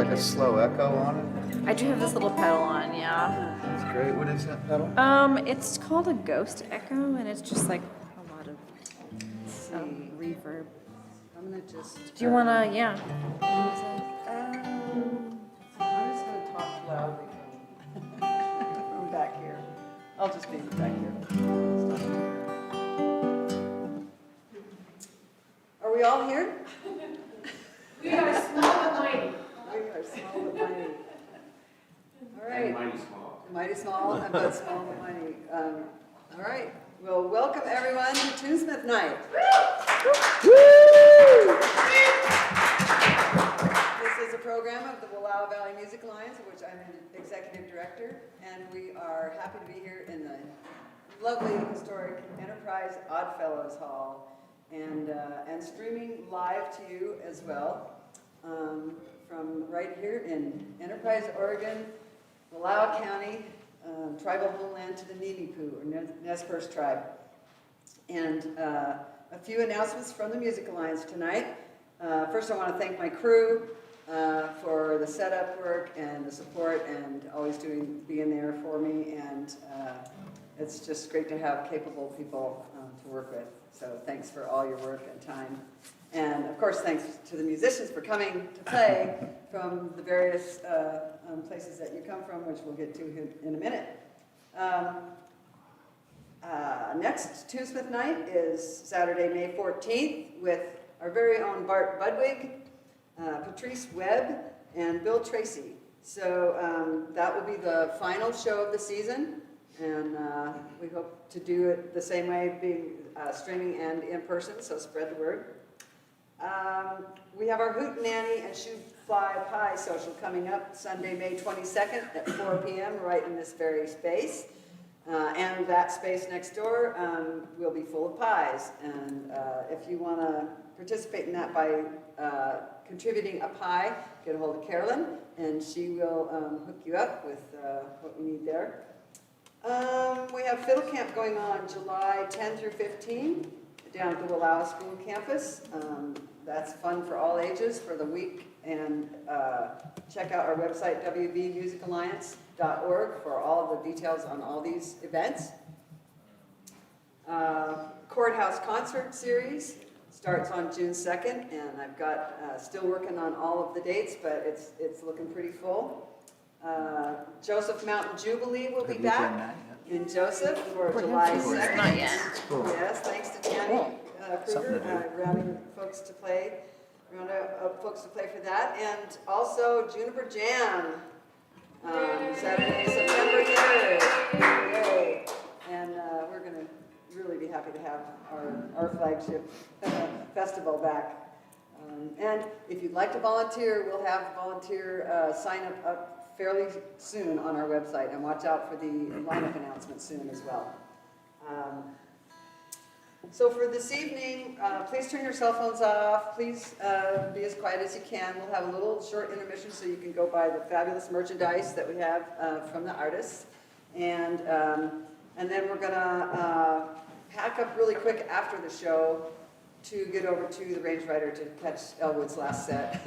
like a slow echo on it. I do have this little pedal on, yeah. That's great. What is that pedal? It's called a ghost echo, and it's just like a lot of reverb. I'm gonna just. Do you wanna, yeah? I'm just gonna talk loudly from back here. I'll just be back here. Are we all here? We are small but mighty. We are small but mighty. All right. And mighty small. Mighty small, I'm not small but mighty. All right. Well, welcome everyone to Tunesmith Night. This is a program of the Wallowa Valley Music Alliance, of which I'm an executive director, and we are happy to be here in the lovely historic Enterprise Oddfellows Hall, and streaming live to you as well from right here in Enterprise, Oregon, Wallowa County, tribal homeland to the Nimipu, or Nez Perce tribe. And a few announcements from the Music Alliance tonight. First, I want to thank my crew for the setup work and the support and always being there for me. And it's just great to have capable people to work with. So thanks for all your work and time. And of course, thanks to the musicians for coming to play from the various places that you come from, which we'll get to in a minute. Next Tunesmith Night is Saturday, May 14th with our very own Bart Budwig, Patrice Webb, and Bill Tracy. So that will be the final show of the season, and we hope to do it the same way, being streaming and in person, so spread the word. We have our Hootenanny and Shoe Fly Pie social coming up Sunday, May 22nd at 4 p.m. right in this very space. And that space next door will be full of pies. And if you want to participate in that by contributing a pie, get a hold of Carolyn, and she will hook you up with what we need there. We have Fiddle Camp going on July 10 through 15 down at the Wallowa School campus. That's fun for all ages for the week. And check out our website, wvmusicalliance.org, for all of the details on all these events. Courthouse Concert Series starts on June 2nd, and I've got still working on all of the dates, but it's looking pretty full. Joseph Mountain Jubilee will be back in Joseph for July 2nd. Not yet. Yes, thanks to Tammy Kruger, rounding folks to play. Round up folks to play for that, and also Juniper Jam, Saturday, September 3rd. Yay. And we're going to really be happy to have our flagship festival back. And if you'd like to volunteer, we'll have volunteer sign up fairly soon on our website, and watch out for the lineup announcement soon as well. So for this evening, please turn your cell phones off. Please be as quiet as you can. We'll have a little short intermission so you can go buy the fabulous merchandise that we have from the artists. And then we're going to pack up really quick after the show to get over to the Range Rider to catch Elwood's last set.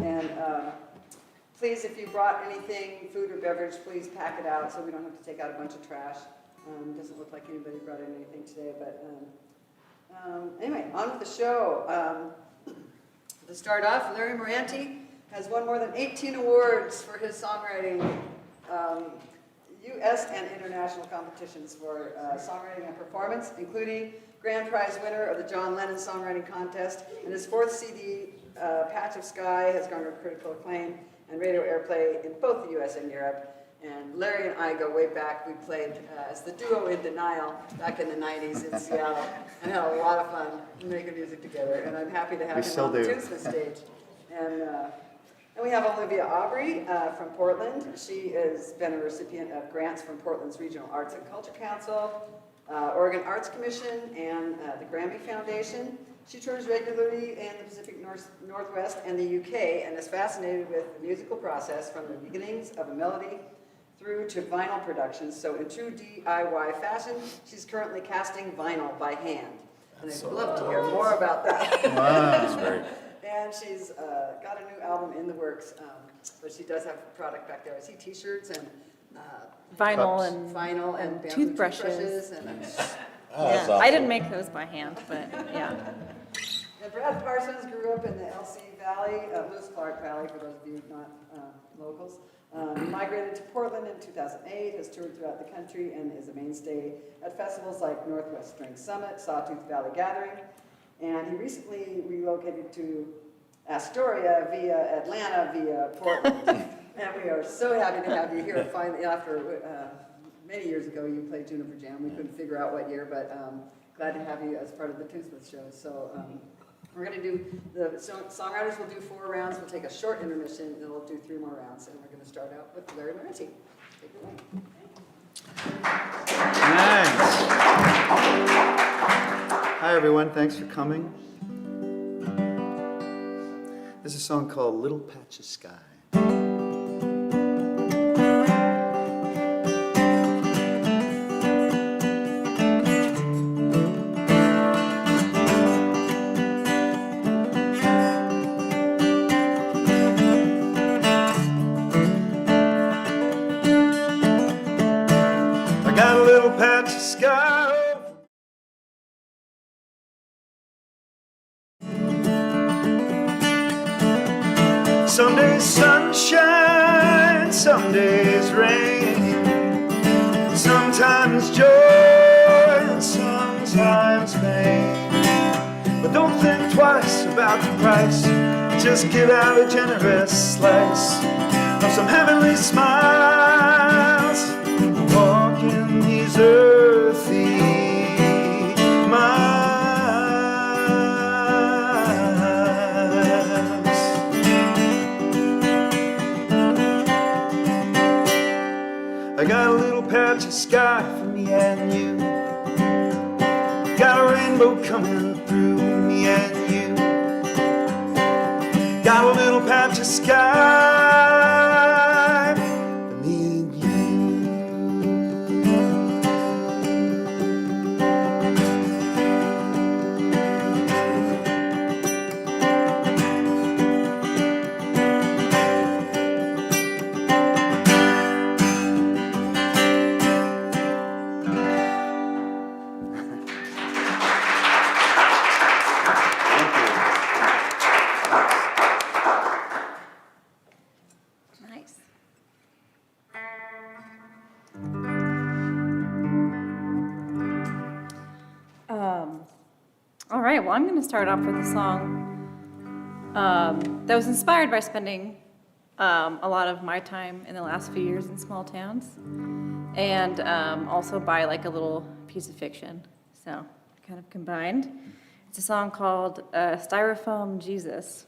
And please, if you brought anything, food or beverage, please pack it out so we don't have to take out a bunch of trash. Doesn't look like anybody brought in anything today, but anyway, on with the show. To start off, Larry Murante has won more than 18 awards for his songwriting, U.S. and international competitions for songwriting and performance, including grand prize winner of the John Lennon Songwriting Contest, and his fourth CD, Patch of Sky, has garnered critical acclaim and radio airplay in both the U.S. and Europe. And Larry and I go way back. We played as the duo In Denial back in the 90s in Seattle, and had a lot of fun making music together. And I'm happy to have him on the Tunesmith stage. And we have Olivia Awbrey from Portland. She has been a recipient of grants from Portland's Regional Arts and Culture Council, Oregon Arts Commission, and the Grammy Foundation. She tours regularly in the Pacific Northwest and the UK, and is fascinated with the musical process from the beginnings of a melody through to vinyl productions. So in true DIY fashion, she's currently casting vinyl by hand. And I'd love to hear more about that. Wow. And she's got a new album in the works. but she does have product back there. I see T-shirts and Vinyl Cups. and vinyl and bamboo toothbrushes. and Oh, yeah. that's awesome. I didn't make those by hand, but yeah. And Brad Parsons grew up in the LC Valley, Lewis Clark Valley, for those of you not locals. He migrated to Portland in 2008, has toured throughout the country, and is a mainstay at festivals like Northwest String Summit, Sawtooth Valley Gathering, and he recently relocated to Astoria via Atlanta via Portland. And we are so happy to have you here finally after many years ago you played Juniper Jam. We couldn't figure out what year, but glad to have you as part of the Tunesmith show. So we're going to do, the songwriters will do 4 rounds. We'll take a short intermission, and then we'll do 3 more rounds. And we're going to start out with Larry Murante. Take it away. Thanks. Hi, everyone. Thanks for coming. This is a song called Little Patch of Sky. I got a little patch of sky. Some days sunshine, some days rain, sometimes joy and sometimes pain. But don't think twice about the price, just give out a generous slice of some heavenly smiles. Walk in these earthy miles. I got a little patch of sky for me and you. Got a rainbow coming through me and you. Got a little patch of sky for me and you. Nice. All right, well, I'm going to start off with a song that was inspired by spending a lot of my time in the last few years in small towns, and also by like a little piece of fiction, so kind of combined. It's a song called Styrofoam Jesus.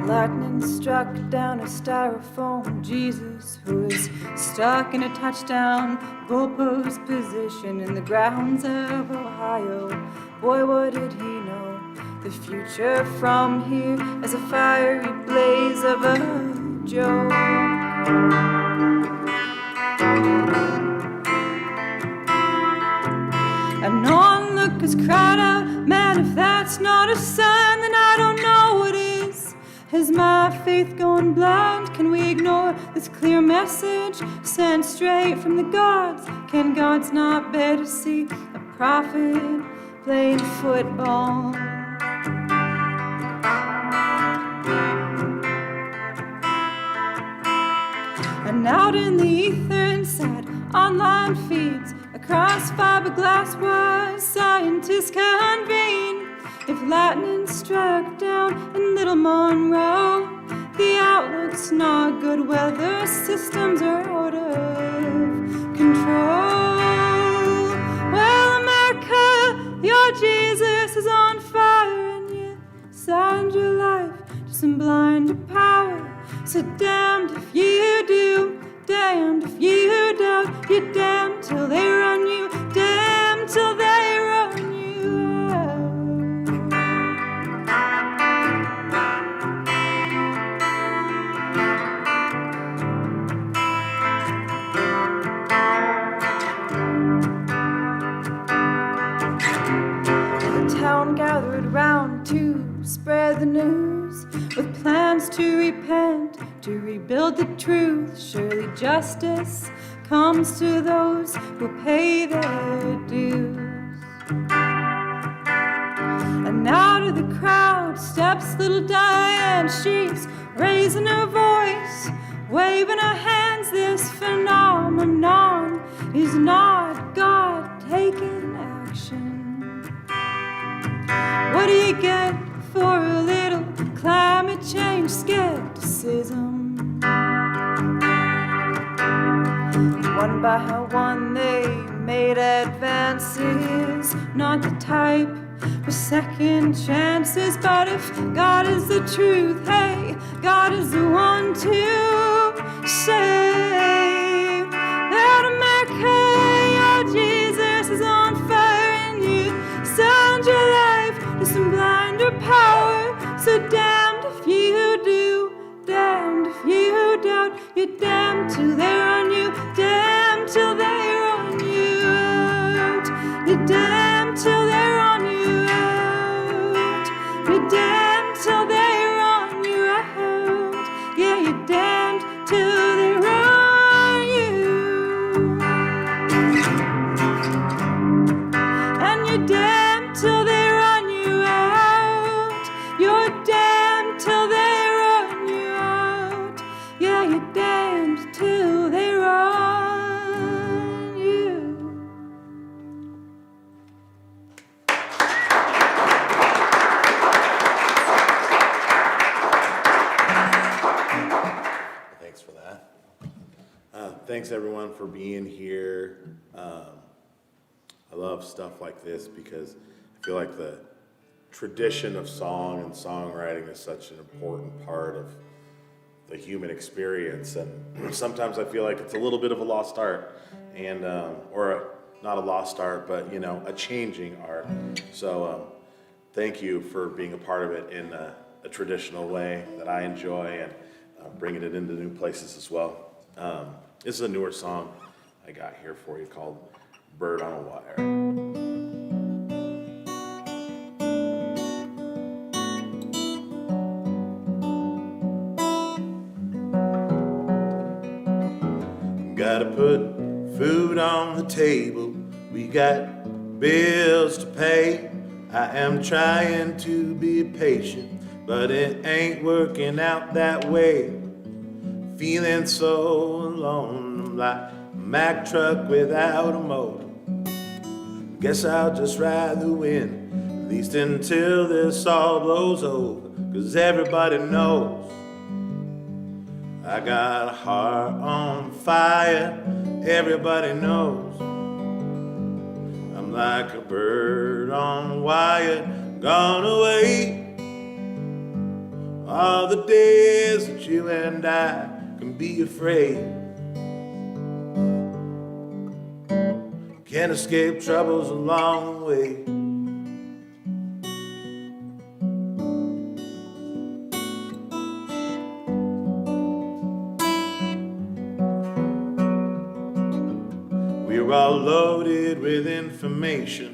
Lightning struck down a styrofoam Jesus who was stuck in a touchdown goalpost position in the grounds of Ohio. Boy, what did he know? The future from here as a fiery blaze of a joke. And onlookers cried out, man, if that's not a sign, then I don't know what is. Has my faith gone blind? Can we ignore this clear message sent straight from the gods? Can gods not bear to see a prophet playing football? And out in the ether inside online feeds, across fiberglass wires, scientists convene. If lightning struck down in Little Monroe, the outlook's not good. Weather systems are out of control. Well, America, your Jesus is on fire, and you signed your life to some blind power. So damned if you do, damned if you doubt. You're damned till they run you, damned till they run you out. the news with plans to repent, to rebuild the truth. Surely justice comes to those who pay their dues. And out of the crowd steps little Diane. She's raising her voice, waving her hands. This phenomenon is not God taking action. What do you get for a little climate change skepticism? One by one they made advances, not the type for second chances. But if God is the truth, hey, God is the one to save. That America, your Jesus is on fire, and you sound your life to some blinder power. So damned if you do, damned if you doubt. You're damned till they're on you, damned till they're on you out. You're damned till they're on you out. You're damned till they're on you out. Yeah, you're damned till they're on you. And you're damned till they're on you out. You're damned till they're on you out. Yeah, you're damned till they're on you. Thanks for that. Thanks everyone for being here. I love stuff like this because I feel like the tradition of song and songwriting is such an important part of the human experience, and sometimes I feel like it's a little bit of a lost art, and not a lost art, but a changing art. So thank you for being a part of it in a traditional way that I enjoy, and bringing it into new places as well. This is a newer song I got here for you called Bird on a Wire. Gotta put food on the table, we got bills to pay. I am trying to be patient, but it ain't working out that way. Feeling so alone, I'm like a Mack truck without a motor. Guess I'll just ride the wind, at least until this all blows over. 'Cause everybody knows I got a heart on fire. Everybody knows I'm like a bird on a wire, gone away. All the days that you and I can be afraid. Can't escape troubles along the way. We're all loaded with information,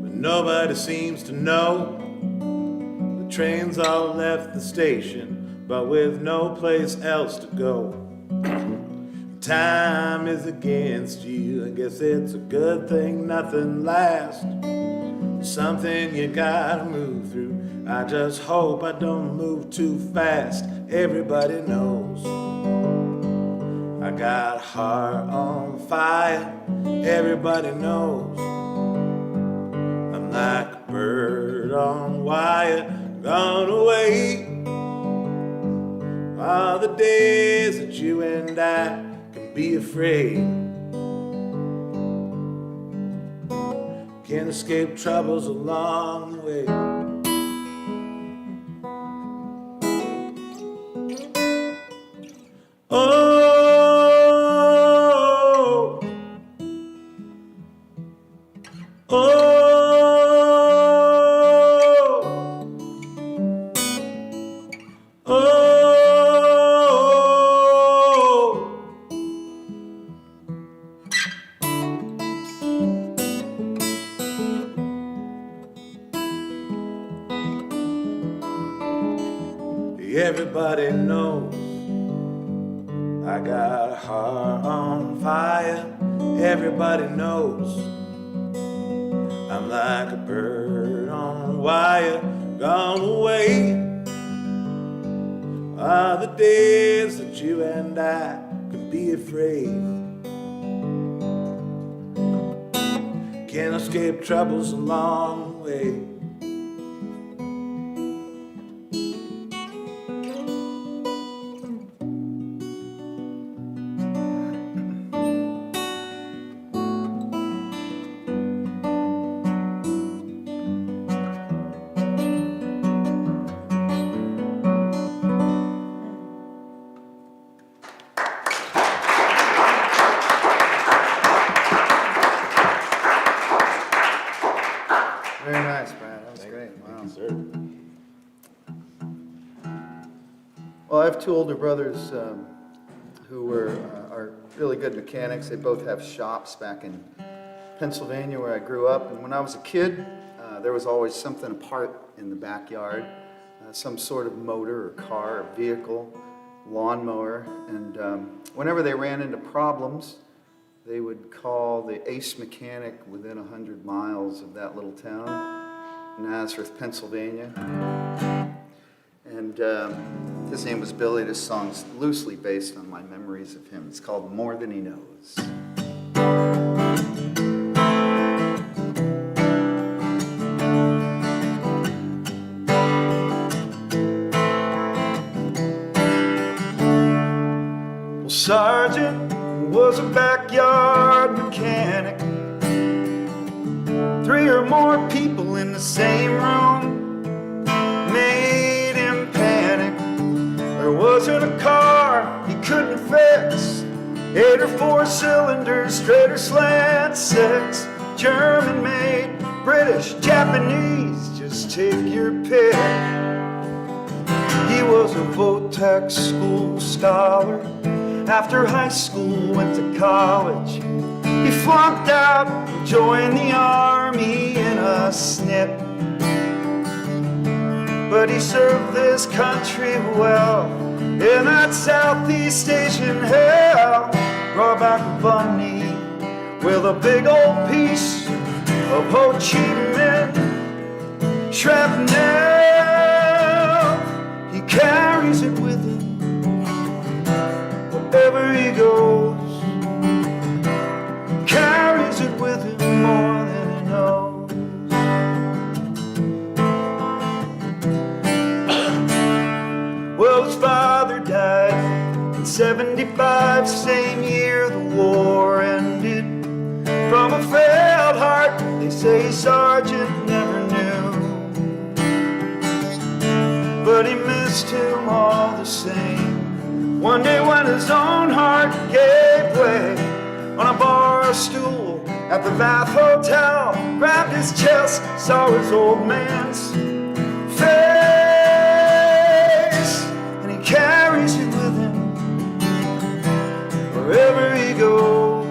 but nobody seems to know. The trains all left the station, but with no place else to go. Time is against you, I guess it's a good thing nothing lasts. Something you gotta move through, I just hope I don't move too fast. Everybody knows I got a heart on fire. Everybody knows I'm like a bird on wire, gone away. All the days that you and I can be afraid. Can't escape troubles along the way. Oh, oh, oh. everybody knows I got a heart on fire. Everybody knows I'm like a bird on a wire. Gone away are the days that you and I could be afraid. Can't escape troubles along the way. Very nice, Brad. That was great. Wow. Thank you, sir. Well, I have two older brothers who are really good mechanics. They both have shops back in Pennsylvania where I grew up. And when I was a kid, there was always something apart in the backyard, some sort of motor or car or vehicle, lawnmower. And whenever they ran into problems, they would call the ace mechanic within 100 miles of that little town, Nazareth, Pennsylvania. And his name was Billy. This song's loosely based on my memories of him. It's called More Than He Knows. Well, Sergeant was a backyard mechanic. 3 or more people in the same room made him panic. There wasn't a car he couldn't fix. 8 or 4 cylinders, straight or slant, 6. German made, British, Japanese, just take your pick. He was a Votech school scholar. After high school, went to college. He flunked out and joined the army in a snip. But he served this country well in that Southeast Asian hell. Brought back a bunny with a big old piece of Ho Chi Minh shrapnel. He carries it with him wherever he goes, carries it with him more than he knows. Well, his father died in 75, same year the war ended. From a failed heart, they say Sergeant never knew, but he missed him all the same. One day when his own heart gave way on a bar stool at the Bath Hotel, grabbed his chest, saw his old man's face, and he carries it with him wherever he goes,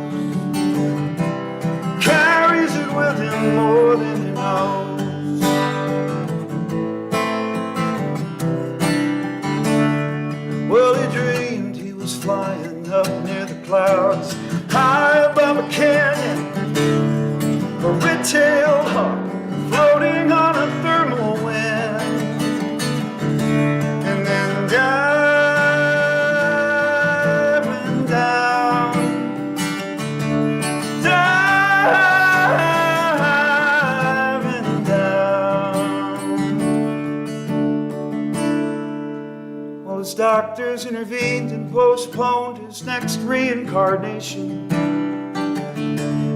carries it with him more than he knows. Well, he dreamed he was flying up near the clouds, high above a canyon, a red-tailed hawk floating on a thermal wind, and then diving down, diving down. Well, his doctors intervened and postponed his next reincarnation.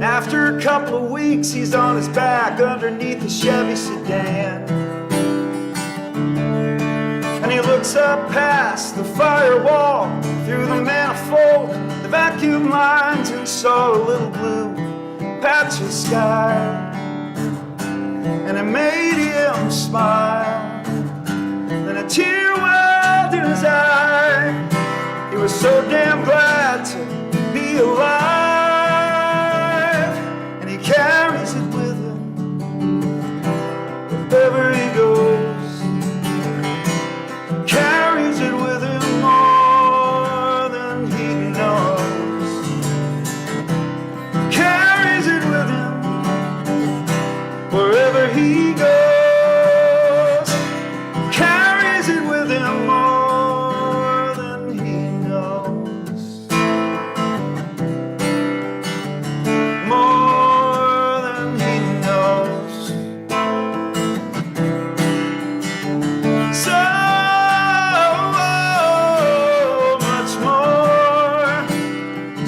After a couple of weeks, he's on his back underneath the Chevy sedan, and he looks up past the firewall, through the manifold, the vacuum lines, and saw a little blue patch of sky, and it made him smile, and a tear welled in his eye. He was so damn glad to be alive. Carries it with him wherever he goes, carries it with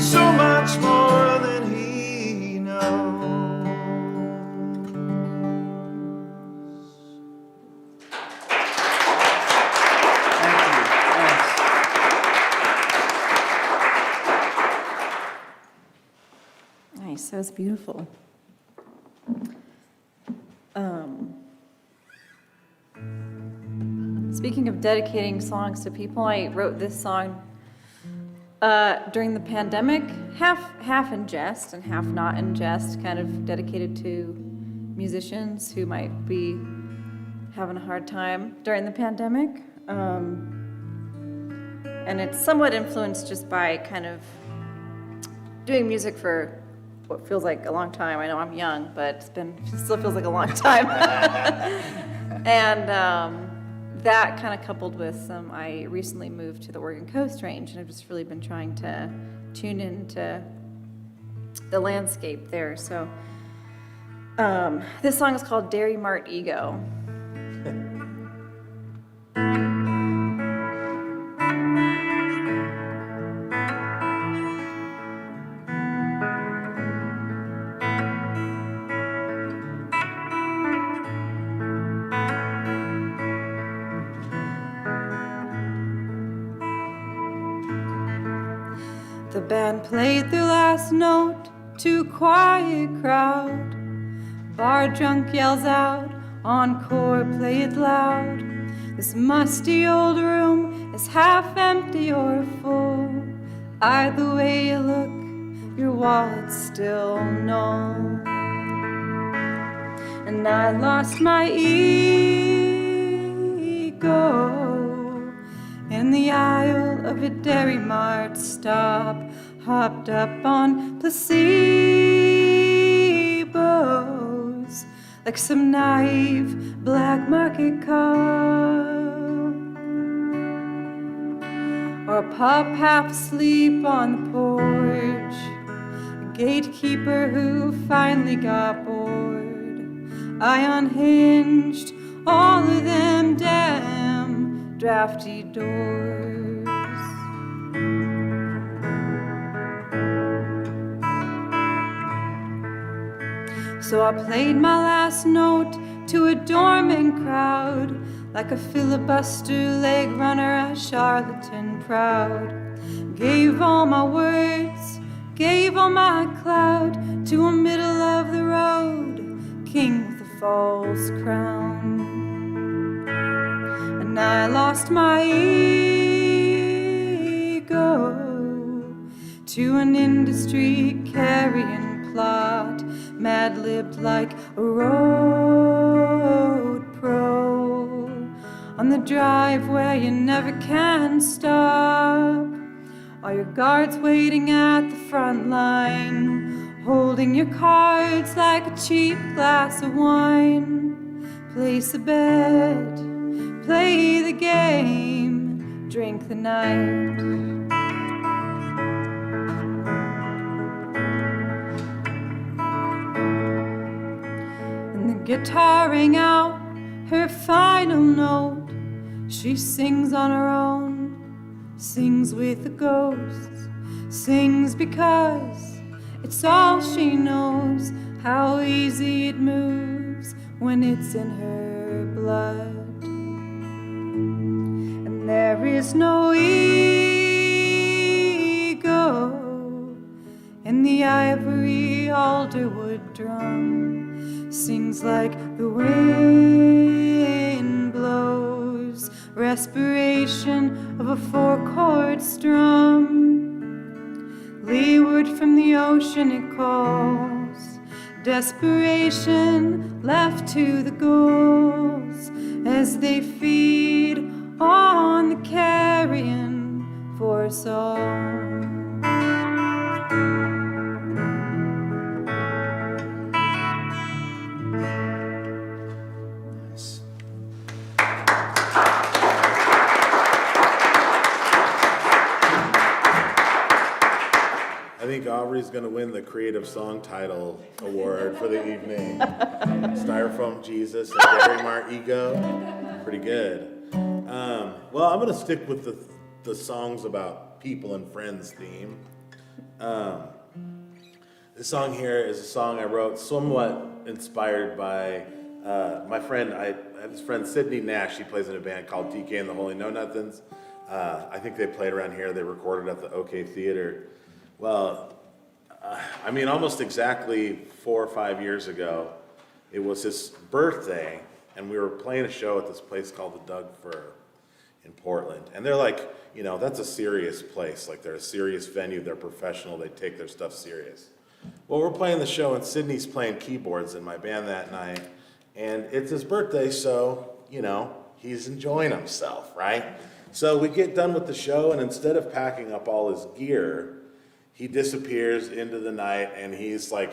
so much more than he knows. Thank you. Thanks. Nice, that was beautiful. Speaking of dedicating songs to people, I wrote this song during the pandemic, half in jest and half not in jest, kind of dedicated to musicians who might be having a hard time during the pandemic. And it's somewhat influenced just by kind of doing music for what feels like a long time. I know I'm young, but it still feels like a long time. And that kind of coupled with I recently moved to the Oregon Coast Range, and I've just really been trying to tune into the landscape there. So this song is called Dairy Mart Ego. The band played their last note to a quiet crowd. Bar drunk yells out, encore, play it loud. This musty old room is half empty or full. Either way you look, your wallet's still null. And I lost my ego in the aisle of a Dairy Mart stop, hopped up on placebos like some naive black market cop, or a pup half asleep on the porch, a gatekeeper who finally got bored. I unhinged all of them damn drafty doors. So I played my last note to a dormant crowd, like a filibuster leg runner, a charlatan proud. Gave all my words, gave all my clout to a middle of the road king with a false crown. And I lost my ego to an industry carrying plot, mad-libbed like a road pro on the drive where you never can stop. All your guards waiting at the front line, holding your cards like a cheap glass of wine. Place a bet, play the game, drink the night. Guitar rang out her final note. She sings on her own, sings with the ghosts, sings because it's all she knows, how easy it moves when it's in her blood. And there is no ego in the ivory alderwood drum. Sings like the wind blows, respiration of a four-chord strum. Leeward from the ocean it calls, desperation left to the gulls as they feed on the carrion for us all. I think Aubrey's going to win the Creative Song Title Award for the evening. Styrofoam Jesus and Dairy Mart Ego. Pretty good. Well, I'm going to stick with the songs about people and friends theme. This song here is a song I wrote somewhat inspired by my friend. I have this friend, Sydney Nash. He plays in a band called TK and the Holy Know-Nothings. I think they played around here. They recorded at the OK Theater. Well, I mean, almost exactly 4 or 5 years ago, it was his birthday, and we were playing a show at this place called the Doug Fir in Portland. And they're like, you know, that's a serious place. Like, they're a serious venue. They're professional. They take their stuff serious. Well, we're playing the show, and Sydney's playing keyboards in my band that night. And it's his birthday, so, you know, he's enjoying himself, right? So we get done with the show, and instead of packing up all his gear, he disappears into the night, and he's like,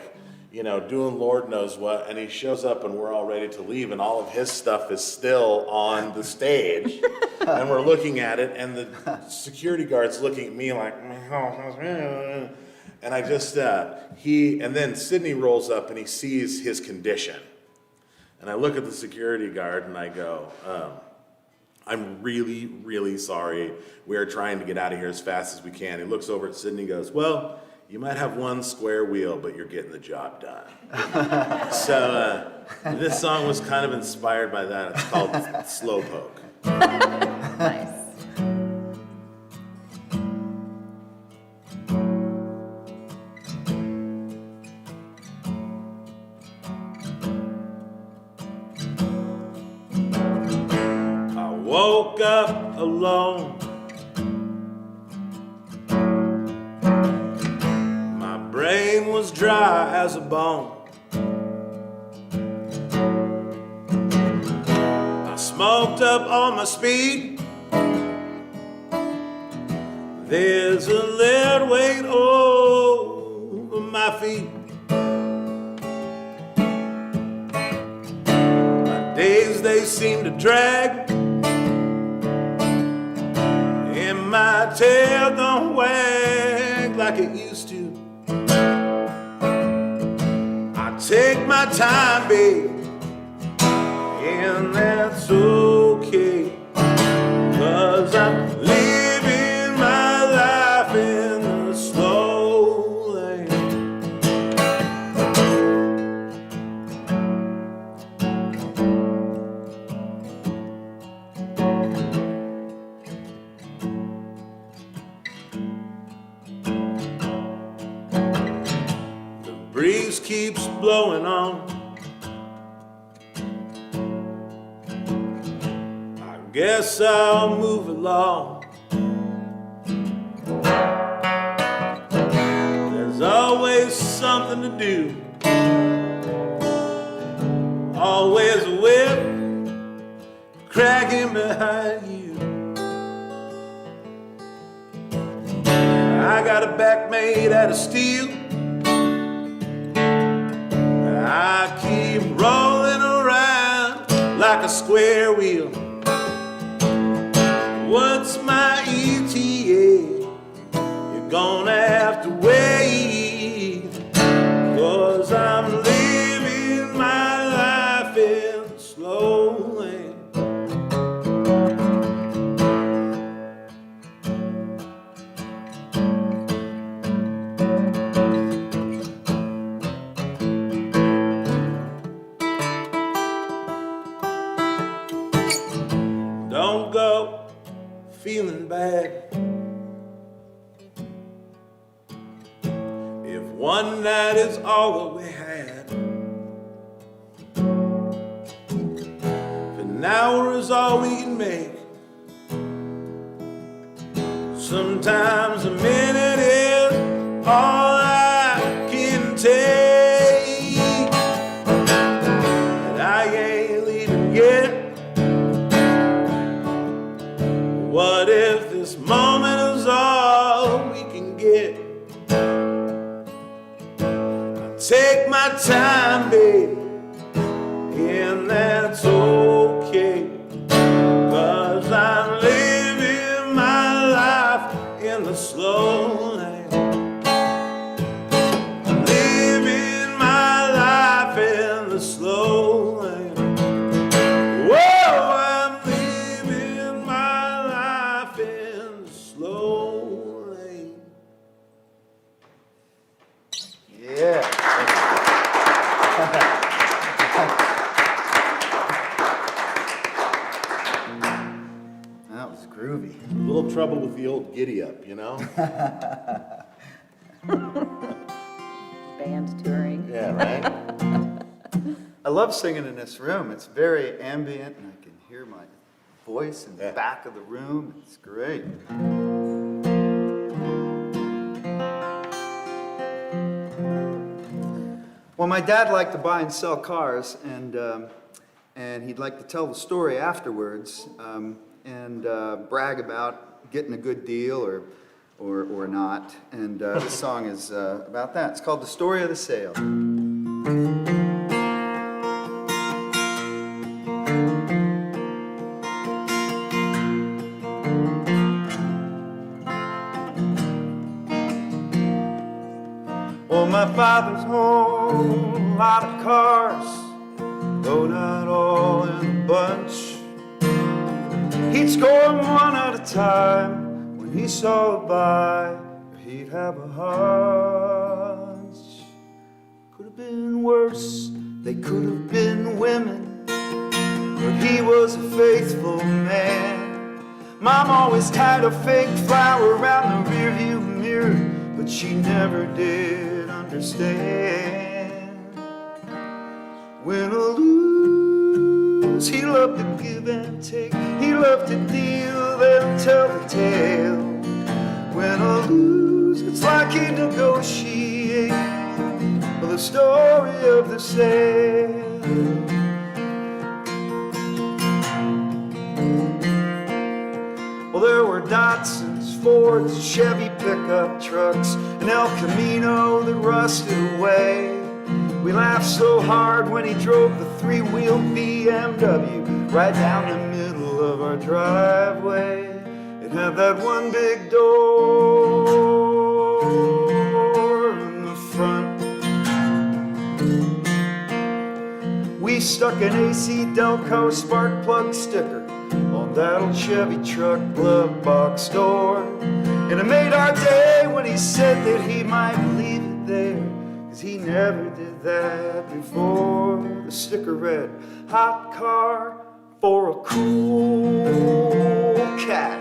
you know, doing Lord knows what, and he shows up, and we're all ready to leave, and all of his stuff is still on the stage, and we're looking at it, and the security guard's looking at me like, and I just, and then Sydney rolls up, and he sees his condition, and I look at the security guard, and I go, I'm really, really sorry. We are trying to get out of here as fast as we can. He looks over at Sydney and goes, well, you might have one square wheel, but you're getting the job done. So this song was kind of inspired by that. It's called Slowpoke. Nice. Woke up alone. My brain was dry as a bone. I smoked up all my speed. There's a lead weight over my feet. My days, they seem to drag. My tail don't wag like it used to. I take my time, babe, and that's okay, 'cause I'm living my life in the slow lane. Breeze keeps blowing on. I guess I'll move along. There's always something to do. Always a whip cracking behind you. I got a back made out of steel. I keep rolling around like a square wheel. What's my ETA? You're gonna have to wait, 'cause I'm living my life in slow lane. Don't go feeling bad if one night is all that we had. If an hour is all we can make, sometimes a minute is all I can take. And I ain't leaving yet. What if this moment is all we can get? I take my time, baby, and that's okay, 'cause I'm living my life in the slow lane. I'm living my life in the slow lane. Whoa, I'm living my life in the slow lane. Yeah. That was groovy. A little trouble with the old giddy up, you know? Band touring. Yeah, right? I love singing in this room. It's very ambient, and I can hear my voice in the Yeah. back of the room. It's great. Well, my dad liked to buy and sell cars, and he'd like to tell the story afterwards and brag about getting a good deal or not. And this song is about that. It's called "The Story of the Sale." Well, my father's home, a lot of cars, though not all in a bunch. He'd score 'em one at a time when he saw it buy, or he'd have a hunch. Could have been worse, they could have been women, but he was a faithful man. Mom always tied a fake flower around the rearview mirror, but she never did understand. Win or lose, he loved to give and take. He loved to deal, then tell the tale. Win or lose, it's like he negotiate for the story of the sale. Well, there were Datsuns, Fords, Chevy pickup trucks, an El Camino that rusted away. We laughed so hard when he drove the three-wheel BMW right down the middle of our driveway. It had that one big door in the front. We stuck an AC Delco spark plug sticker on that old Chevy truck glove box door. And it made our day when he said that he might leave it there, 'cause he never did that before. The sticker read, "Hot car for a cool cat."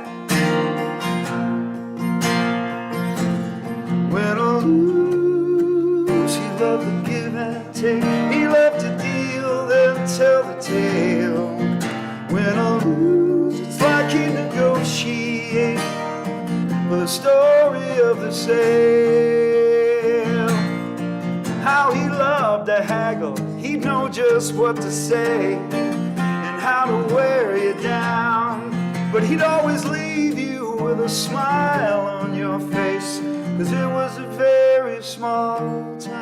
Win or lose, he loved to give and take. He loved to deal, then tell the tale. Win or lose, it's like he negotiate for the story of the sale. How he loved to haggle, he'd know just what to say and how to wear you down. But he'd always leave you with a smile on your face, 'cause it was a very small town.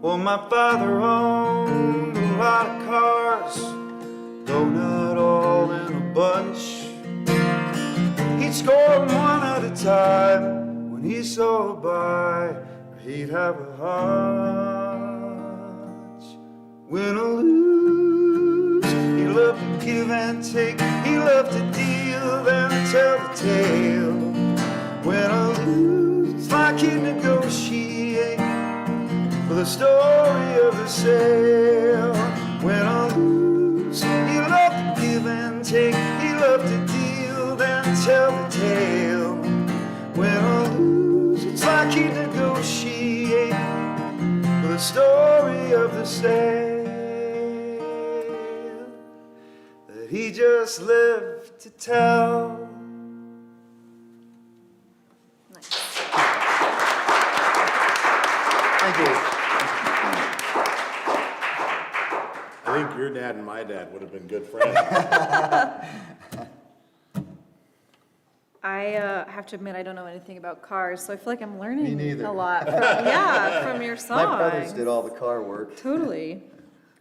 Well, my father owned a lot of cars, though not all in a bunch. He'd score 'em one at a time when he saw a buy, or he'd have a hunch. Win or lose, he loved to give and take. He loved to deal, then tell the tale. Win or lose, it's like he negotiate for the story of the sale. Win or lose, he loved to give and take. He loved to deal, then tell the tale. Win or lose, it's like he negotiate for the story of the sale that he just lived to tell. Thank you. I think your dad and my dad would have been good friends. I have to admit I don't know anything about cars, so I feel like I'm learning Me neither. a lot from your songs. My brothers did all the car work. Totally.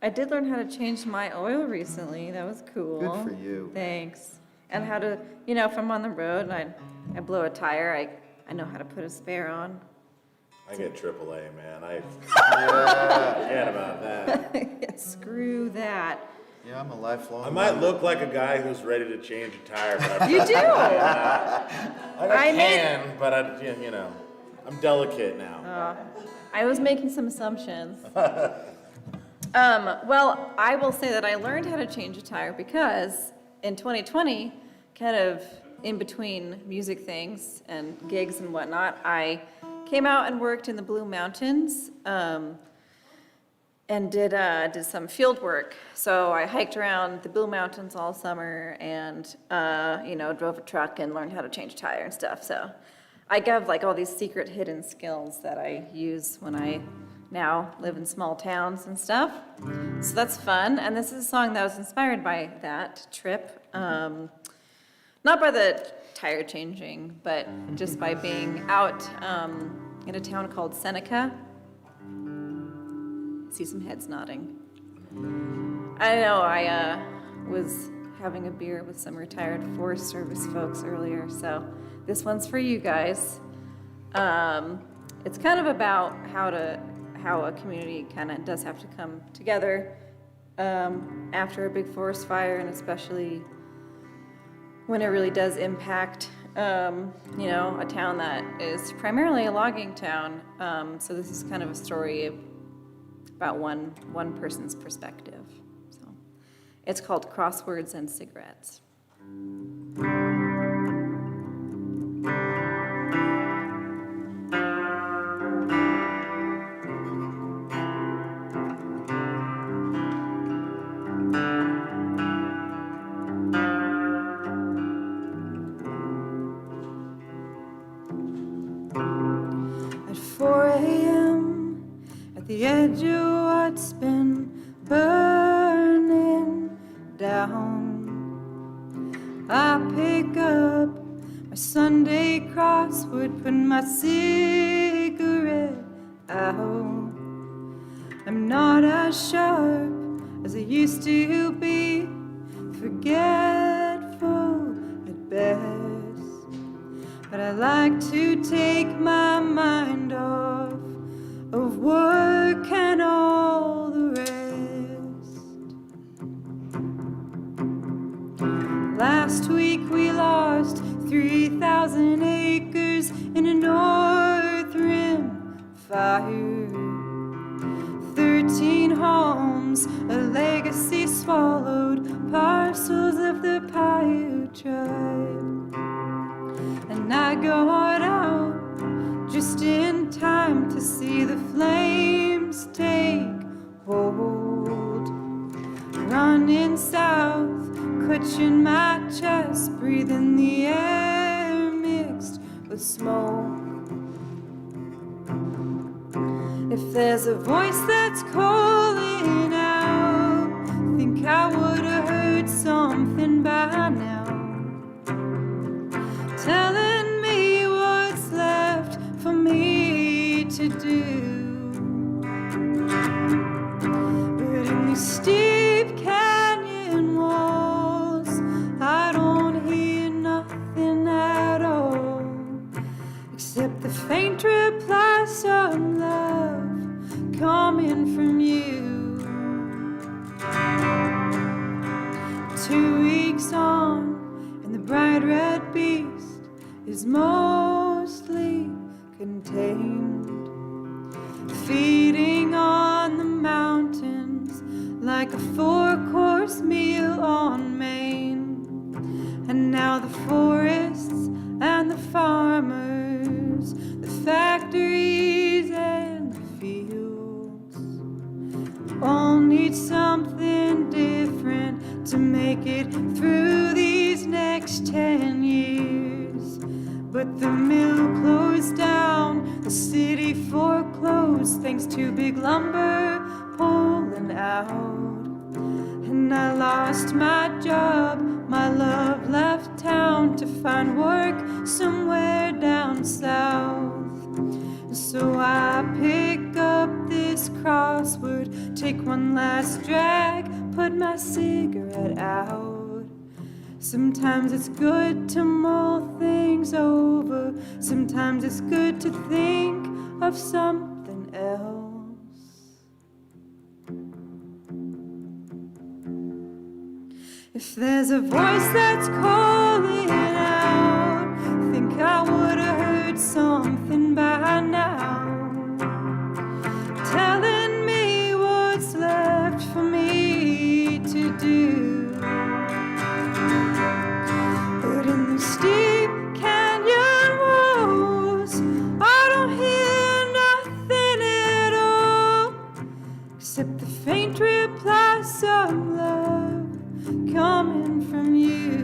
I did learn how to change my oil recently. That was cool. Good for you. Thanks. and how to, if I'm on the road and I blow a tire, I know how to put a spare on. I get AAA, man. Forget about that. Yeah, screw that. Yeah, I'm a lifelong. I might look like a guy who's ready to change a tire, but I'm You do. I can, but I'm delicate now. I was making some assumptions. Well, I will say that I learned how to change a tire because in 2020, kind of in between music things and gigs and whatnot, I came out and worked in the Blue Mountains and did some field work. So I hiked around the Blue Mountains all summer and, drove a truck and learned how to change a tire and stuff. So I have like all these secret hidden skills that I use when I now live in small towns and stuff. So that's fun. And this is a song that was inspired by that trip. Not by the tire changing, but just by being out in a town called Seneca. See some heads nodding. I know, I was having a beer with some retired Forest Service folks earlier, so this one's for you guys. It's kind of about how a community kind of does have to come together after a big forest fire, and especially when it really does impact, a town that is primarily a logging town. So this is kind of a story about one person's perspective. So it's called Crosswords and Cigarettes. At 4 a.m. at the edge of what's been burning down, I pick up my Sunday crossword, put my cigarette out. I'm not as sharp as I used to be, forgetful at best, but I like to take my mind off of work and all the rest. Last week we lost 3,000 acres in a North Rim fire. 13 homes, a legacy swallowed, parcels of the Paiute tribe. And I got out just in time to see the flames take hold. Running south, clutching my chest, breathing the air mixed with smoke. If there's a voice that's calling out, think I would have heard something by now, telling me what's left for me to do. But in these steep canyon walls, I don't hear nothing at all, except the faint replies of love coming from you. 2 weeks on, and the bright red beast is mostly contained, feeding on the mountains like a 4-course meal on Maine. And now the forests and the farmers, the factories and the fields all need something different to make it through these next 10 years. But the mill closed down, the city foreclosed, thanks to big lumber pulling out. And I lost my job, my love left town to find work somewhere down south. So I pick up this crossword, take one last drag, put my cigarette out. Sometimes it's good to mull things over. Sometimes it's good to think of something else. If there's a voice that's calling out, think I would have heard something by now, telling me what's left for me to do. But in the steep canyon walls, I don't hear nothing at all, except the faint replies of love coming from you.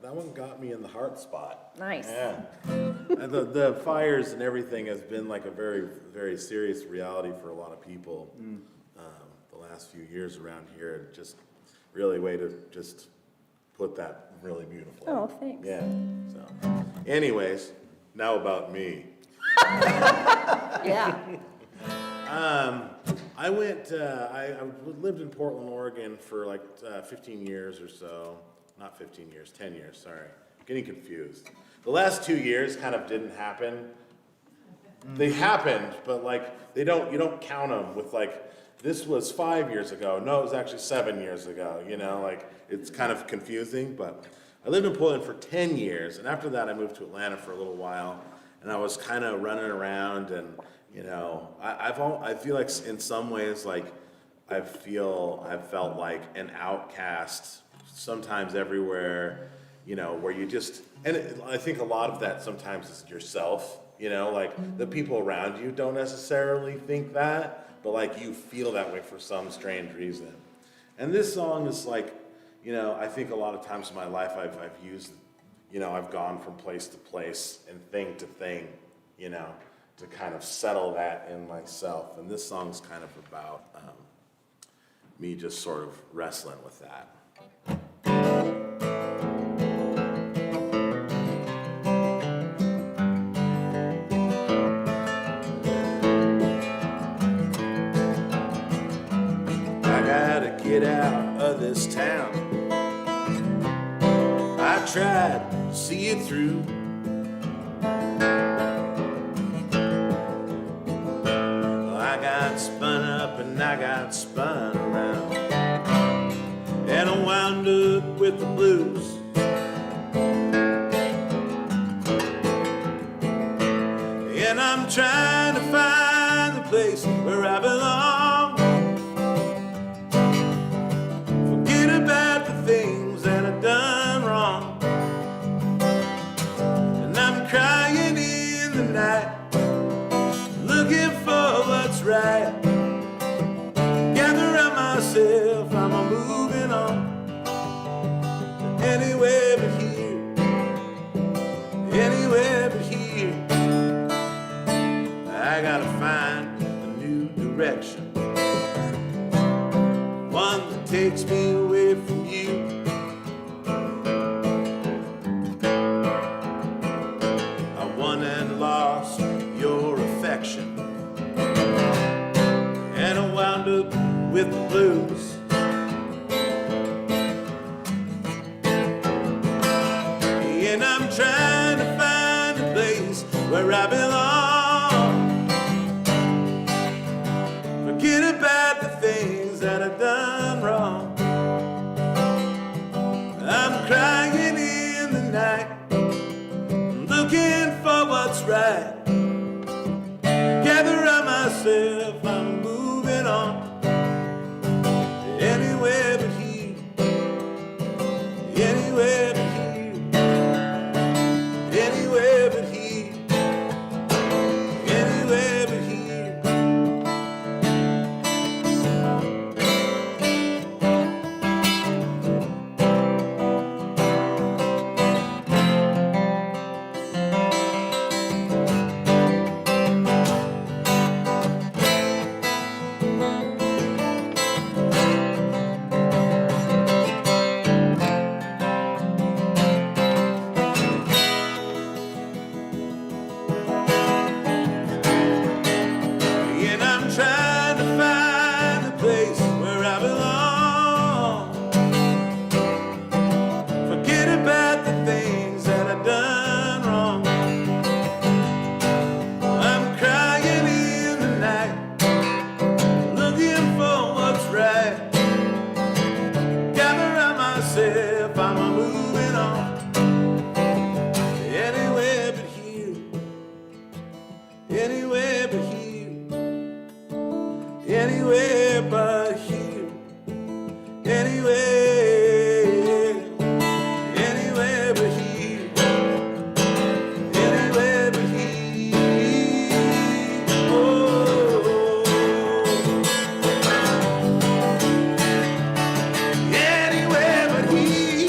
That one got me in the heart spot. Nice. Yeah. And the fires and everything has been like a very, very serious reality for a lot of people the last few years around here. Just really way to just put that really beautifully. Oh, thanks. Yeah. So, anyways, now about me. Yeah. I went. I lived in Portland, Oregon for like 15 years or so. Not 15 years, 10 years. Sorry, getting confused. The last 2 years kind of didn't happen. They happened, but like you don't count them with like this was 5 years ago. No, it was actually 7 years ago. You know, like it's kind of confusing. But I lived in Portland for 10 years, and after that I moved to Atlanta for a little while, and I was kind of running around, and you know, I feel like in some ways like I've felt like an outcast sometimes everywhere, you know, where you just, I think a lot of that sometimes is yourself, you know, like the people around you don't necessarily think that, but like you feel that way for some strange reason. And this song is like, you know, I think a lot of times in my life I've used, you know, I've gone from place to place and thing to thing, you know, to kind of settle that in myself. And this song's kind of about me just sort of wrestling with that. Get out of this town. I tried to see it through. I got spun up and I got spun around, and I wound up with the blues. And I'm trying to find the place where I belong. Things that I've done wrong, and I'm crying in the night, looking for what's right. Gather up myself, I'm a moving on, anywhere but here, anywhere but here. I gotta find a new direction, one that takes me away from you. I won and lost your affection, and I wound up with the blues. And I'm trying to find a place where I belong. Forget about the things that I've done wrong. I'm crying in the night, looking for what's right. Gather up myself, I'm moving on, anywhere but here, anywhere but here, anywhere but here, anywhere but here. anywhere but here. Anywhere, anywhere but here. Anywhere but here. Oh, anywhere but here.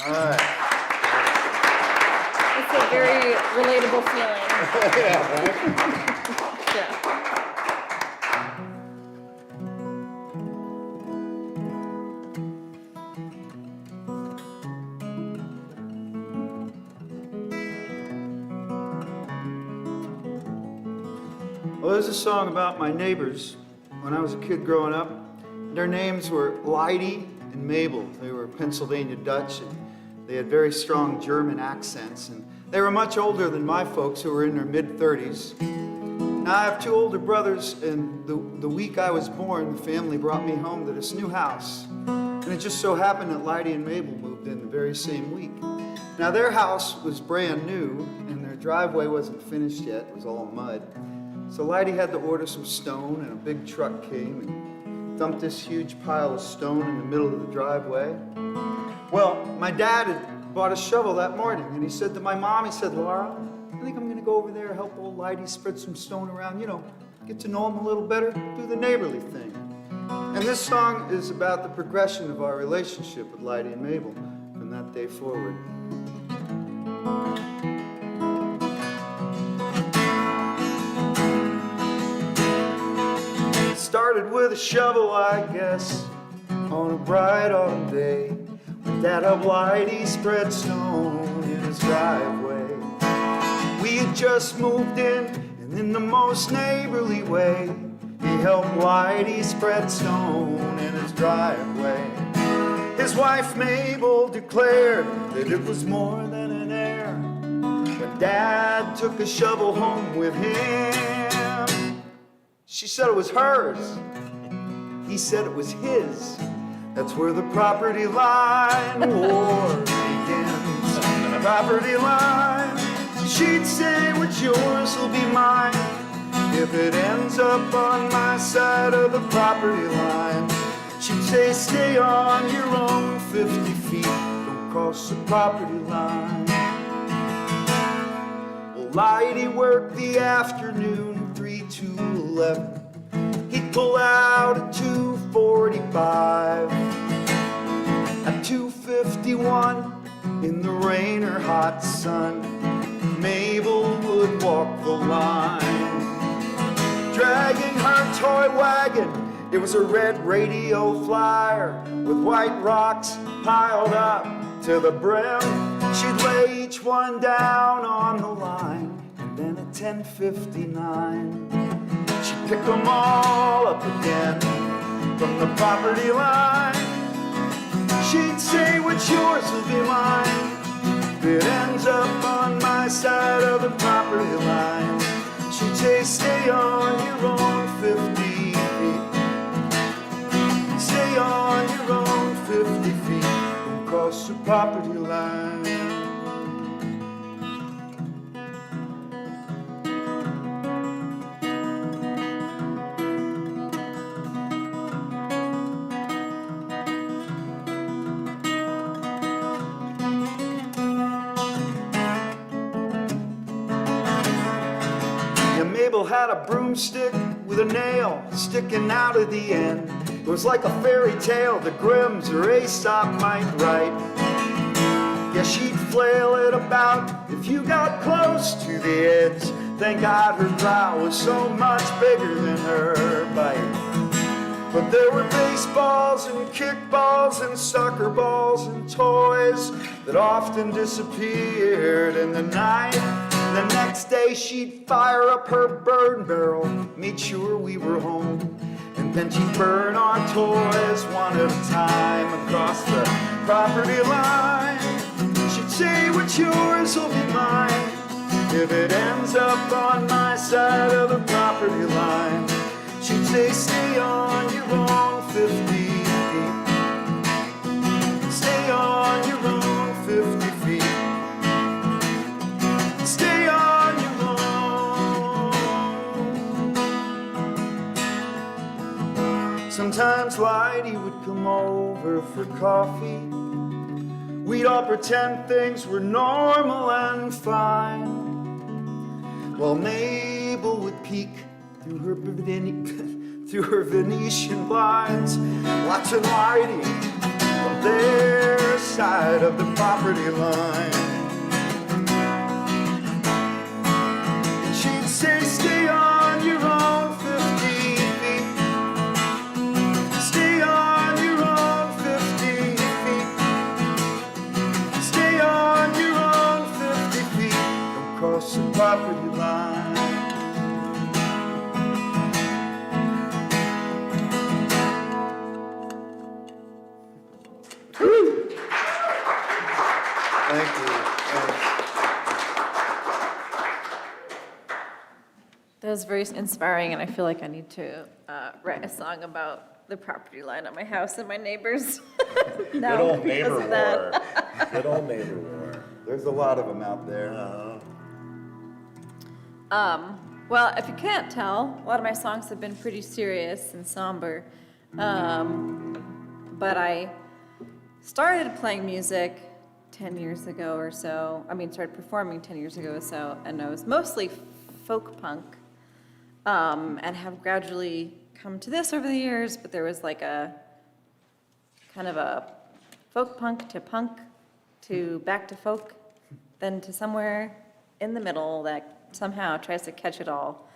All right. It's a very relatable feeling. Yeah. Well, there's a song about my neighbors when I was a kid growing up. Their names were Lydie and Mabel. They were Pennsylvania Dutch, and they had very strong German accents, and they were much older than my folks, who were in their mid-30s. Now, I have two older brothers, and the week I was born, the family brought me home to this new house. And it just so happened that Lydie and Mabel moved in the very same week. Now, their house was brand new, and their driveway wasn't finished yet. It was all mud. So Lydie had to order some stone, and a big truck came and dumped this huge pile of stone in the middle of the driveway. Well, my dad had bought a shovel that morning, and he said to my mom, he said, "Laura, I think I'm gonna go over there and help old Lydie spread some stone around, you know, get to know him a little better, do the neighborly thing." And this song is about the progression of our relationship with Lydie and Mabel from that day forward. Started with a shovel, I guess, on a bright autumn day, when Dad helped Lydie spread stone in his driveway. We had just moved in, and in the most neighborly way, he helped Lydie spread stone in his driveway. His wife Mabel declared that it was more than an error when Dad took a shovel home with him. She said it was hers. He said it was his. That's where the property line war begins. Property line. She'd say, "What's yours will be mine." If it ends up on my side of the property line, she'd say, "Stay on your own 50 feet. Don't cross the property line." Well, Lydie worked the afternoon, 3 to 11. He'd pull out at 2:45. At 2:51, in the rain or hot sun, Mabel would walk the line, dragging her toy wagon. It was a red radio flyer with white rocks piled up to the brim. She'd lay each one down on the line, and then at 10:59, she'd pick them all up again from the property line. She'd say, "What's yours will be mine." If it ends up on my side of the property line, she'd say, "Stay on your own 50 feet. Stay on your own 50 feet. Don't cross the property line." Mabel had a broomstick with a nail sticking out of the end. It was like a fairy tale the Grimms or Aesop might write. Yeah, she'd flail it about if you got close to the edge. Thank God her brow was so much bigger than her bite. But there were baseballs and kickballs and soccer balls and toys that often disappeared in the night. The next day she'd fire up her burn barrel, made sure we were home, and then she'd burn our toys one at a time across the property line. She'd say, "What's yours will be mine." If it ends up on my side of the property line, she'd say, "Stay on your own 50 feet. Sometimes Lighty would come over for coffee. We'd all pretend things were normal and fine, while Mabel would peek through her Venetian blinds, watching Lighty from their side of the property line. And she'd say, stay on your own 50 feet. Stay on your own 50 feet. Stay on your own 50 feet. Don't cross the property line. Thank you. That was very inspiring, and I feel like I need to write a song about the property line at my house and my neighbors. Good old neighbor because of that. war. Good old neighbor war. There's a lot of them out there. Well, if you can't tell, a lot of my songs have been pretty serious and somber. But I started playing music 10 years ago or so. Started performing 10 years ago or so, and I was mostly folk punk, and have gradually come to this over the years, but there was like a kind of a folk punk to back to folk, then to somewhere in the middle that somehow tries to catch it all,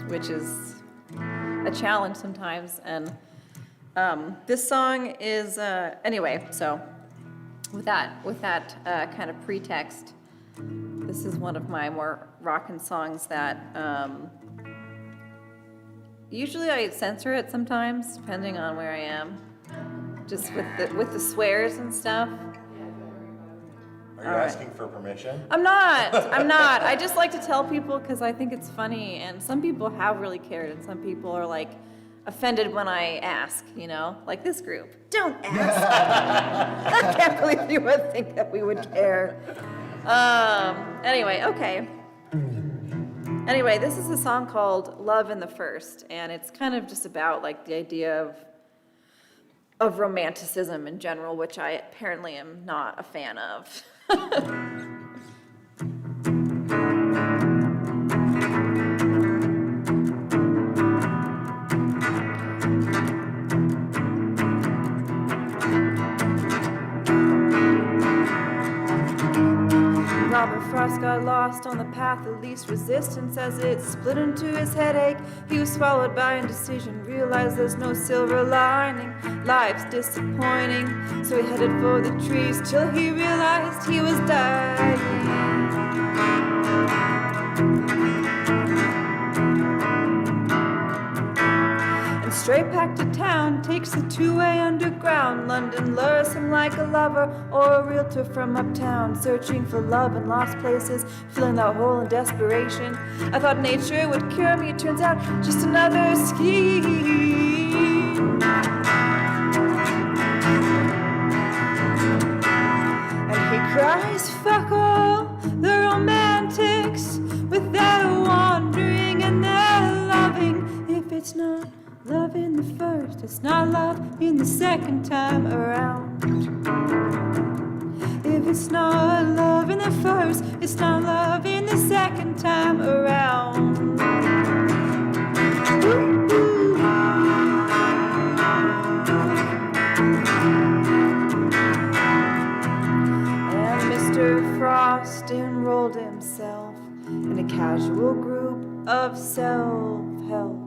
which is a challenge sometimes. And this song is, anyway, so with that kind of pretext, this is one of my more rockin' songs that usually I censor it sometimes, depending on where I am, just with the swears and stuff. Are you asking for permission? I'm not. I just like to tell people because I think it's funny, and some people have really cared, and some people are like offended when I ask, like this group. Don't ask. I can't believe you would think that we would care. Anyway, okay. Anyway, this is a song called Love in the First, and it's kind of just about like the idea of romanticism in general, which I apparently am not a fan of. Robert Frost got lost on the path of least resistance as it split into his headache. He was swallowed by indecision, realized there's no silver lining. Life's disappointing, so he headed for the trees till he realized he was dying. And straight back to town, takes the two-way underground. London lures him like a lover or a realtor from uptown, searching for love in lost places, filling that hole in desperation. I thought nature would cure me, it turns out just another scheme. And he cries, fuck all the romantics with their wandering and their loving. If it's not love in the first, it's not love in the second time around. If it's not love in the first, it's not love in the second time around. Ooh. And Mr. Frost enrolled himself in a casual group of self-help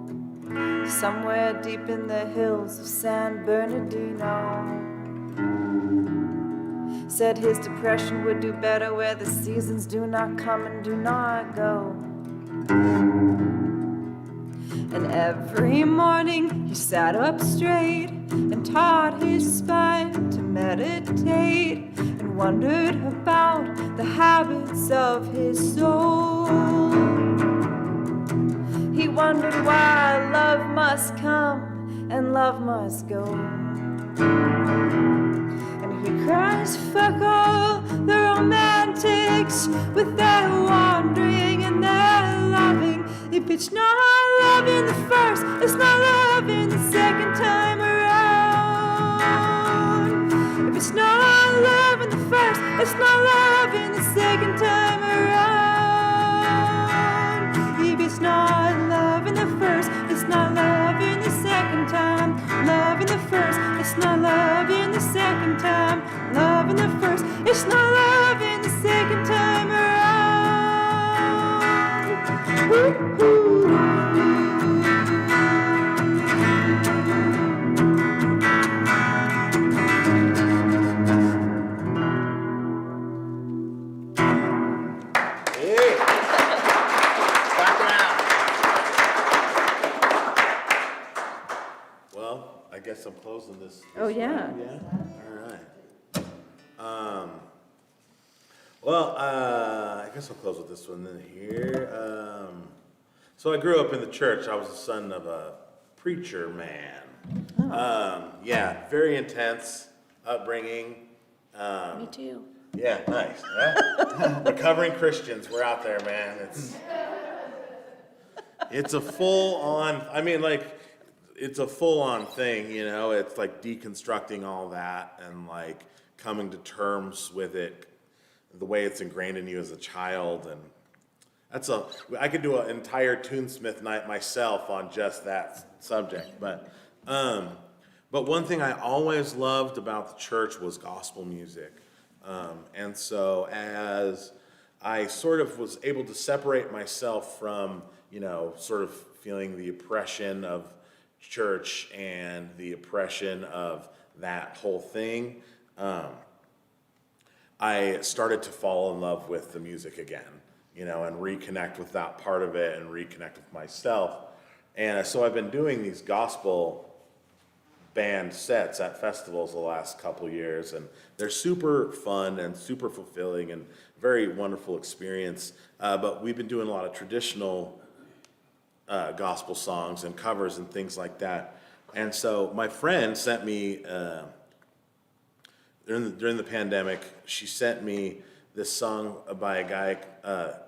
somewhere deep in the hills of San Bernardino. Said his depression would do better where the seasons do not come and do not go. And every morning he sat up straight and taught his spine to meditate and wondered about the habits of his soul. He wondered why love must come and love must go. And he cries, fuck all the romantics with their wandering and their loving. If it's not love in the first, it's not love in the second. it's not loving the second time around. If it's not loving the first, it's not loving the second time. Loving the first, it's not loving the second time. Loving the first, it's not loving the second time around. Woo-hoo. I guess I'm closing this. Oh, yeah. Yeah? All right. Well, I guess I'll close with this one then here. So I grew up in the church. I was the son of a preacher man. Yeah, very intense upbringing. Me too. Yeah, nice. Huh? Recovering Christians, we're out there, man. It's a full-on, I mean, like, it's a full-on thing, you know? It's like deconstructing all that and like coming to terms with it, the way it's ingrained in you as a child. And I could do an entire Tunesmith night myself on just that subject. But one thing I always loved about the church was gospel music. And so as I sort of was able to separate myself from, you know, sort of feeling the oppression of church and the oppression of that whole thing, I started to fall in love with the music again, you know, and reconnect with that part of it and reconnect with myself. And so I've been doing these gospel band sets at festivals the last couple years, and they're super fun and super fulfilling and very wonderful experience. But we've been doing a lot of traditional gospel songs and covers and things like that. And so my friend sent me, during the pandemic, she sent me this song by a guy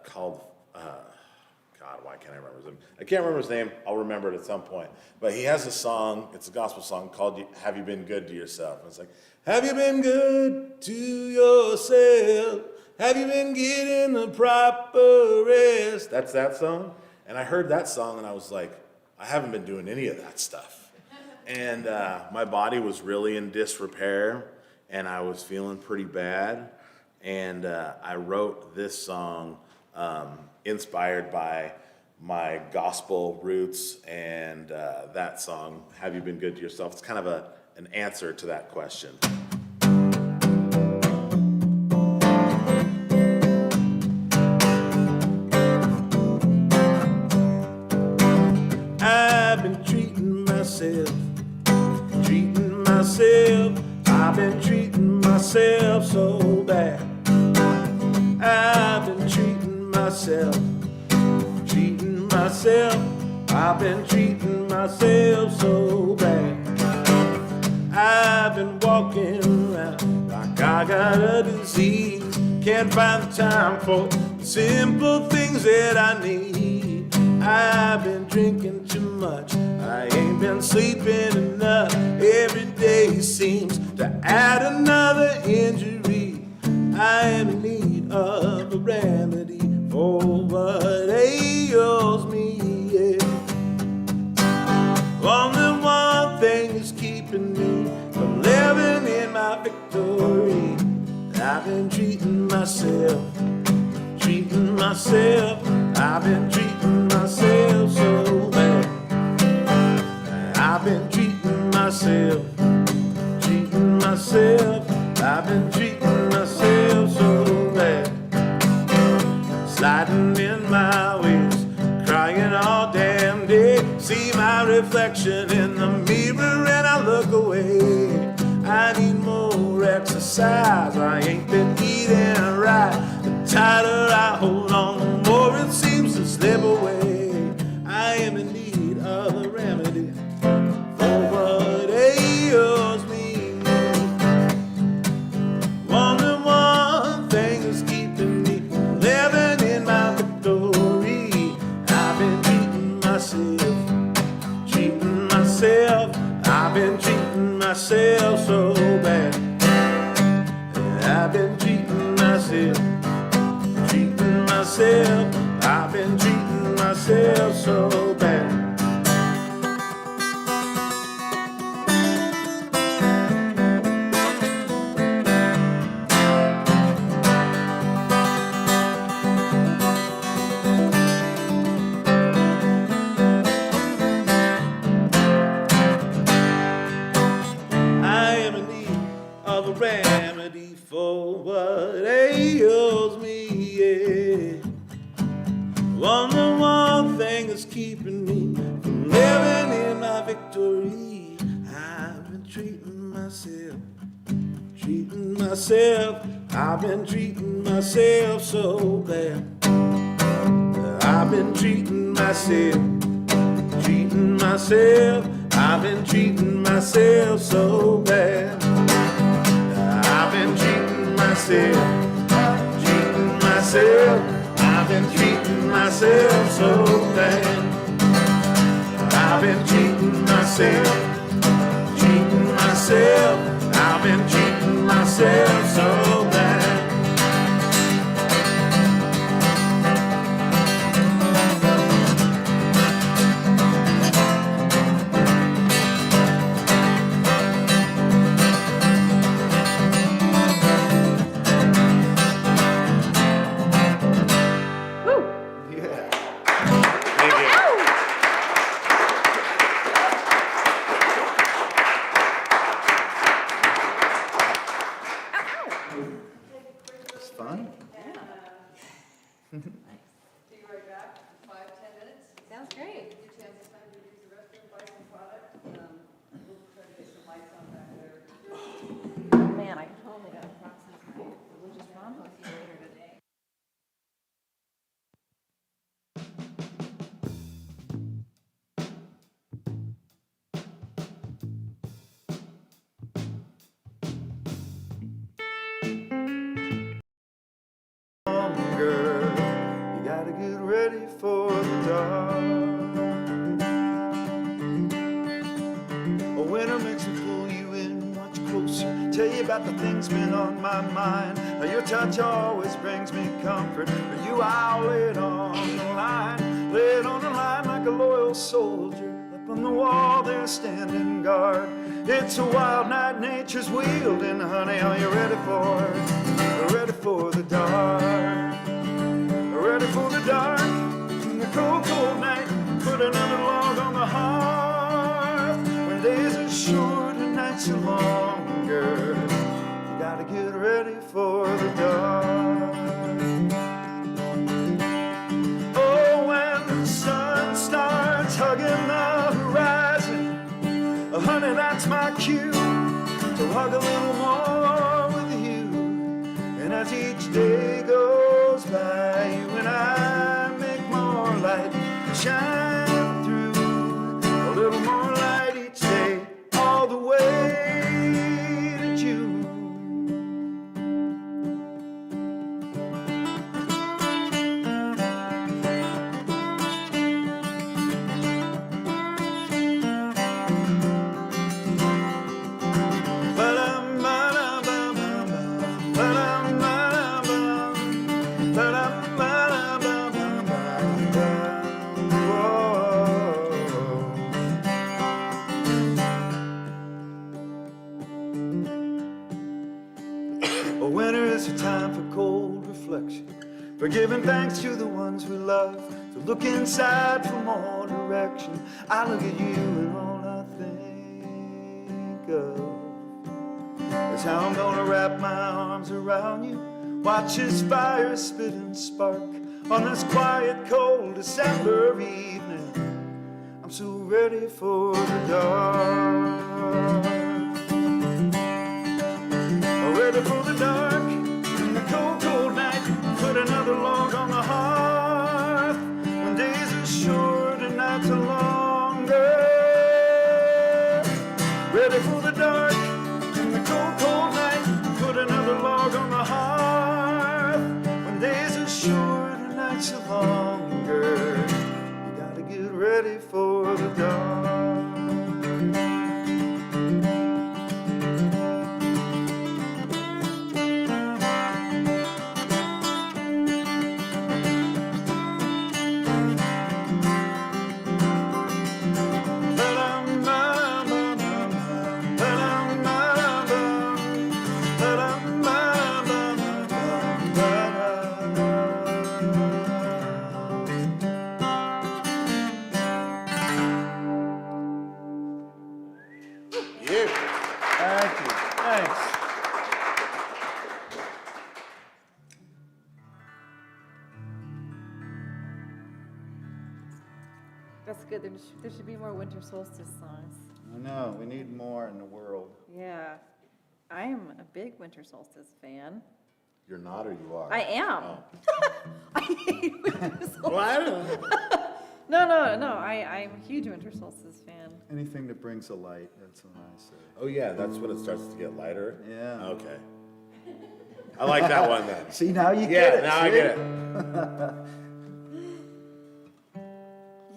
called, God, why can't I remember his name? I can't remember his name. I'll remember it at some point. But he has a song, it's a gospel song called Have You Been Good to Yourself? And it's like, have you been good to yourself? Have you been getting the proper rest? That's that song. And I heard that song and I was like, I haven't been doing any of that stuff. And my body was really in disrepair and I was feeling pretty bad. And I wrote this song inspired by my gospel roots and that song, Have You Been Good to Yourself? It's kind of an answer to that question. I've been treating myself, I've been treating myself so bad. I've been treating myself, I've been treating myself so bad. I've been walking around like I got a disease. Can't find the time for the simple things that I need. I've been drinking too much, I ain't been sleeping enough. Every day seems to add another injury. I am in need of a remedy for what ails me, yeah. Only one thing is keeping me from living in my victory. I've been treating myself, I've been treating myself so bad. I've been treating myself, I've been treating myself so bad. Sliding in my ways, crying all damn day. See my reflection in the mirror and I look away. I need more exercise, I ain't been eating right. The tighter I hold on, the more it seems to slip away. I am in need of a remedy for what ails me. Only one thing is keeping me from living in my victory. I've been treating myself, I've been treating myself so bad. I've been treating myself, treating myself. I've been treating myself so bad. I am in need of a remedy for what ails me, yeah. The one thing that's keeping me from living in my victory. I've been treating myself, treating myself. I've been treating myself so bad. I've been treating myself, treating myself. I've been treating myself so bad. I've been treating myself, treating myself. I've been treating myself so bad. I've been treating myself, treating myself. I've been treating myself so bad. It's fun. Do you right back, 5-10 minutes? Sounds great. Give you a chance to time to use the restroom, buy some product. We'll try to get some lights on back there. Oh, man, I totally got to process my religious rom with you later today. Longer, you gotta get ready for the dark. A winter makes me pull you in much closer, tell you about the things been on my mind. Now your touch always brings me comfort. For you I'll lay it on the line, lay it on the line like a loyal soldier. Up on the wall they're standing guard. It's a wild night, nature's wielding, honey. Are you ready for it? Ready for the dark? Ready for the dark? In the cold, cold night, put another log on the hearth. When days are short and nights are longer, you gotta get ready for the dark. Oh, when the sun starts hugging the horizon, honey, that's my cue to hug a little more with you. And as each day goes by, you and I make more light shine through. A little more light each day, all the way to June. Winter is a time for cold reflection, for giving thanks to the ones we love, to look inside for more direction. I look at you and all I think of is how I'm gonna wrap my arms around you, watch this fire spit and spark on this quiet, cold December evening. I'm so ready for the dark. Ready for the dark, in the cold, cold night, put another log on the hearth. When days are short and nights are longer. Ready for the dark, in the cold, cold night, put another log on the hearth. When days are short and nights are longer, you gotta get ready for the dark. Thank you. Thanks. That's good. There should be more winter solstice songs. I know, we need more in the world. Yeah. I am a big winter solstice fan. You're not, or you are? I am. Oh. I hate winter solstice. Well, I don't know. No. I'm a huge winter solstice fan. Anything that brings a light, that's what I say. Oh, yeah, that's when it starts to get lighter? Yeah. Okay. I like that one then. See, now you Yeah, get it. now I see? get it.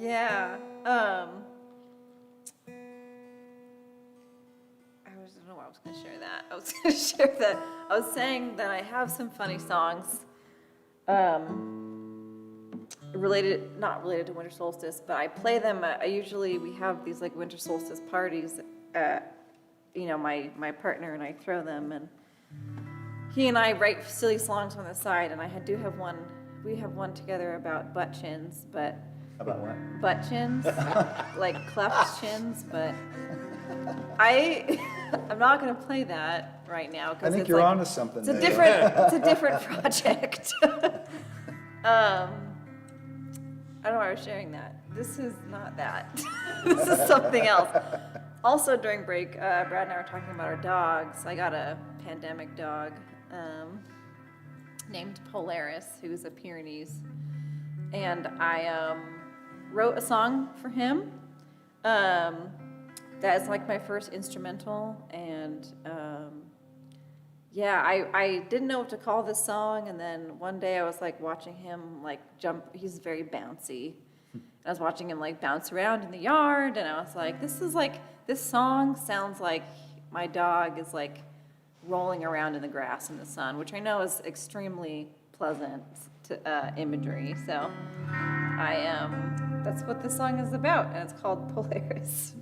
Yeah. I don't know why I was going to share that. I was going to share that. I was saying that I have some funny songs not related to winter solstice, but I play them. We have these like winter solstice parties. My partner and I throw them, and he and I write silly songs on the side. And we have one together about butt chins, but About what? butt chins, like cleft chins, but I'm not going to play that right now I because think it's you're like, onto something it's a there. different project. I don't know why I was sharing that. This is not that. This is something else. Also during break, Brad and I were talking about our dogs. I got a pandemic dog named Polaris, who's a Pyrenees. And I wrote a song for him that is like my first instrumental. And I didn't know what to call this song. And then one day I was like watching him like jump. He's very bouncy. I was watching him like bounce around in the yard. And I was like, this song sounds like my dog is like rolling around in the grass in the sun, which I know is extremely pleasant imagery. So that's what this song is about, and it's called Polaris.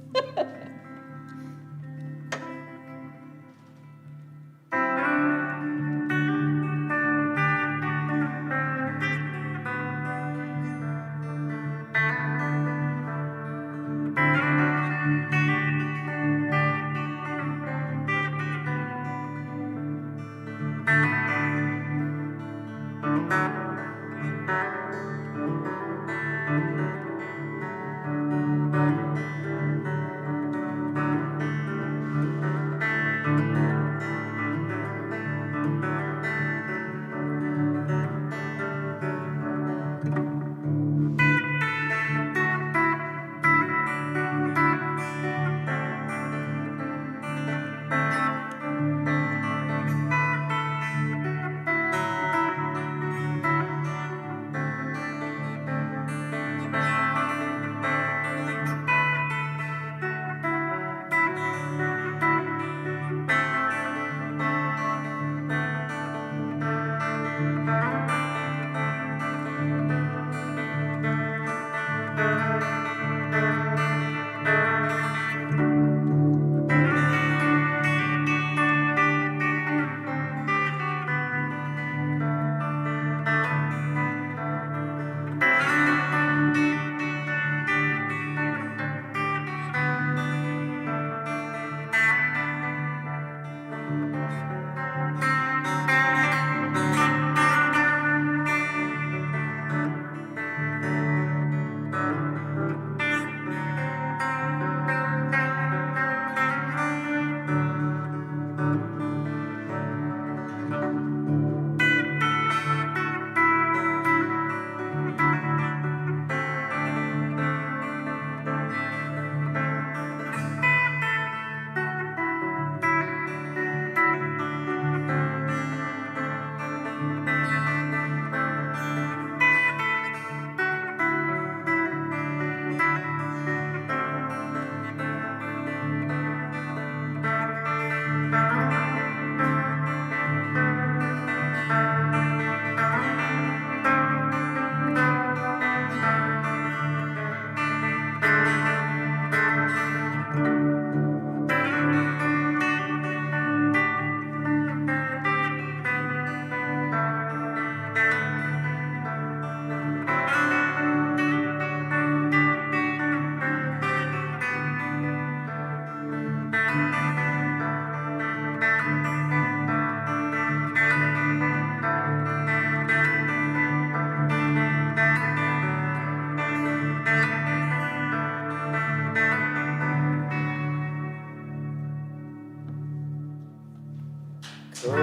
Beautiful.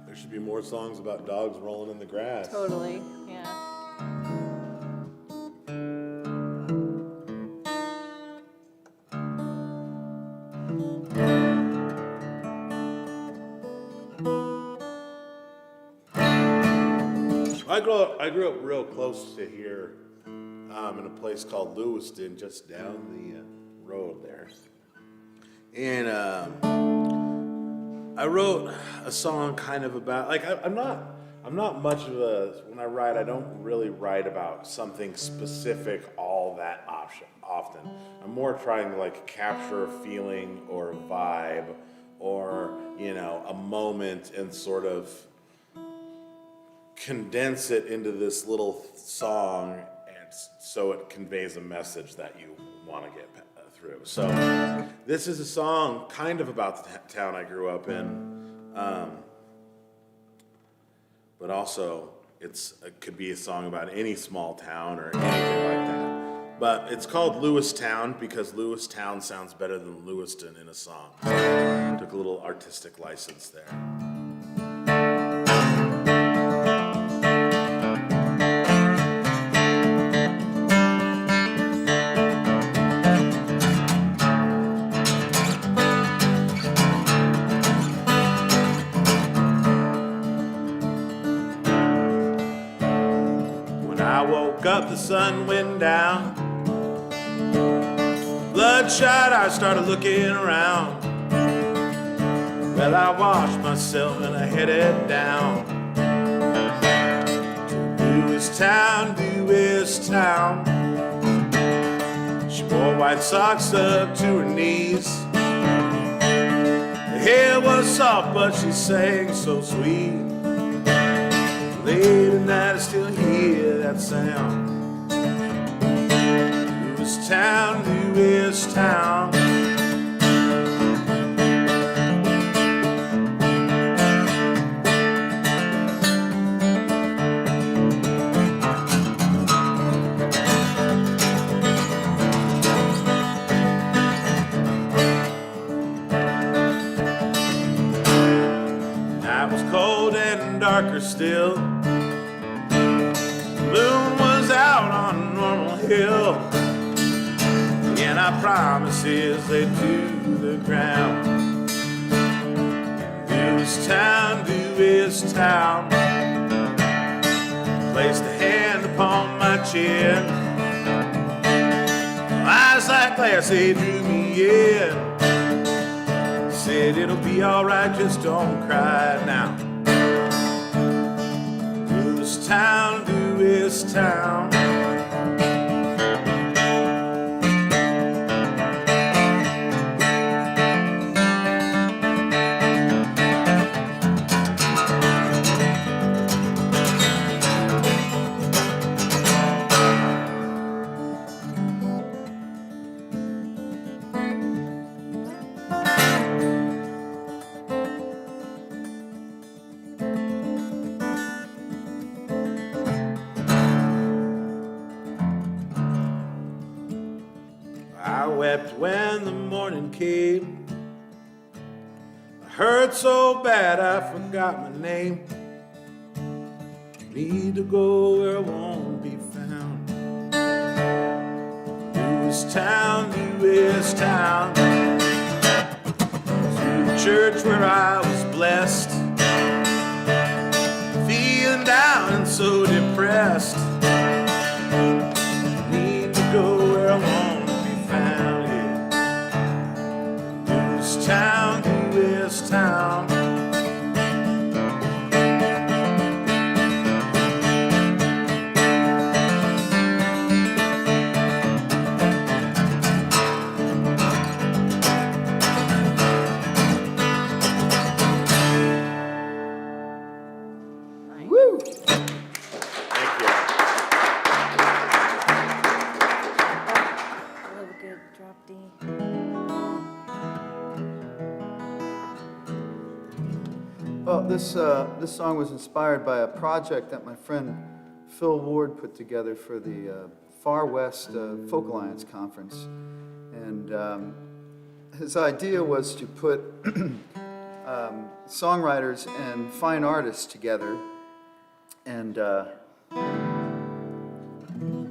There should be more songs about dogs rolling in the grass. Totally, yeah. I grew up real close to here, in a place called Lewiston, just down the road there. And I wrote a song kind of about, like, I'm not much of a, when I write, I don't really write about something specific all that often. I'm more trying to like capture a feeling or a vibe or, you know, a moment and sort of condense it into this little song, and so it conveys a message that you want to get through. So this is a song kind of about the town I grew up in, but also it could be a song about any small town or anything like that. But it's called Lewistown because Lewistown sounds better than Lewiston in a song. Took a little artistic license there. Up, the sun went down. Bloodshot, I started looking around. Well, I washed myself and I headed down to Lewistown. She wore white socks up to her knees. Her hair was soft, but she sang so sweet. Late at night, I still hear that sound. Lewistown. Night was cold and darker still. Moon was out on Normal Hill, and our promises they to the ground. Lewistown, placed a hand upon my chin. Eyes like glass, they drew me in. Said it'll be alright, just don't cry now. Lewistown. I wept when the morning came. I hurt so bad I forgot my name. Need to go where I won't be found. Lewistown. To the church where I was blessed. Feeling down and so depressed. Need to go where I won't. Lewistown. Woo! Thank you. Real good drop D. Well, this song was inspired by a project that my friend Phil Ward put together for the Far West Folk Alliance conference, and his idea was to put songwriters and fine artists together, and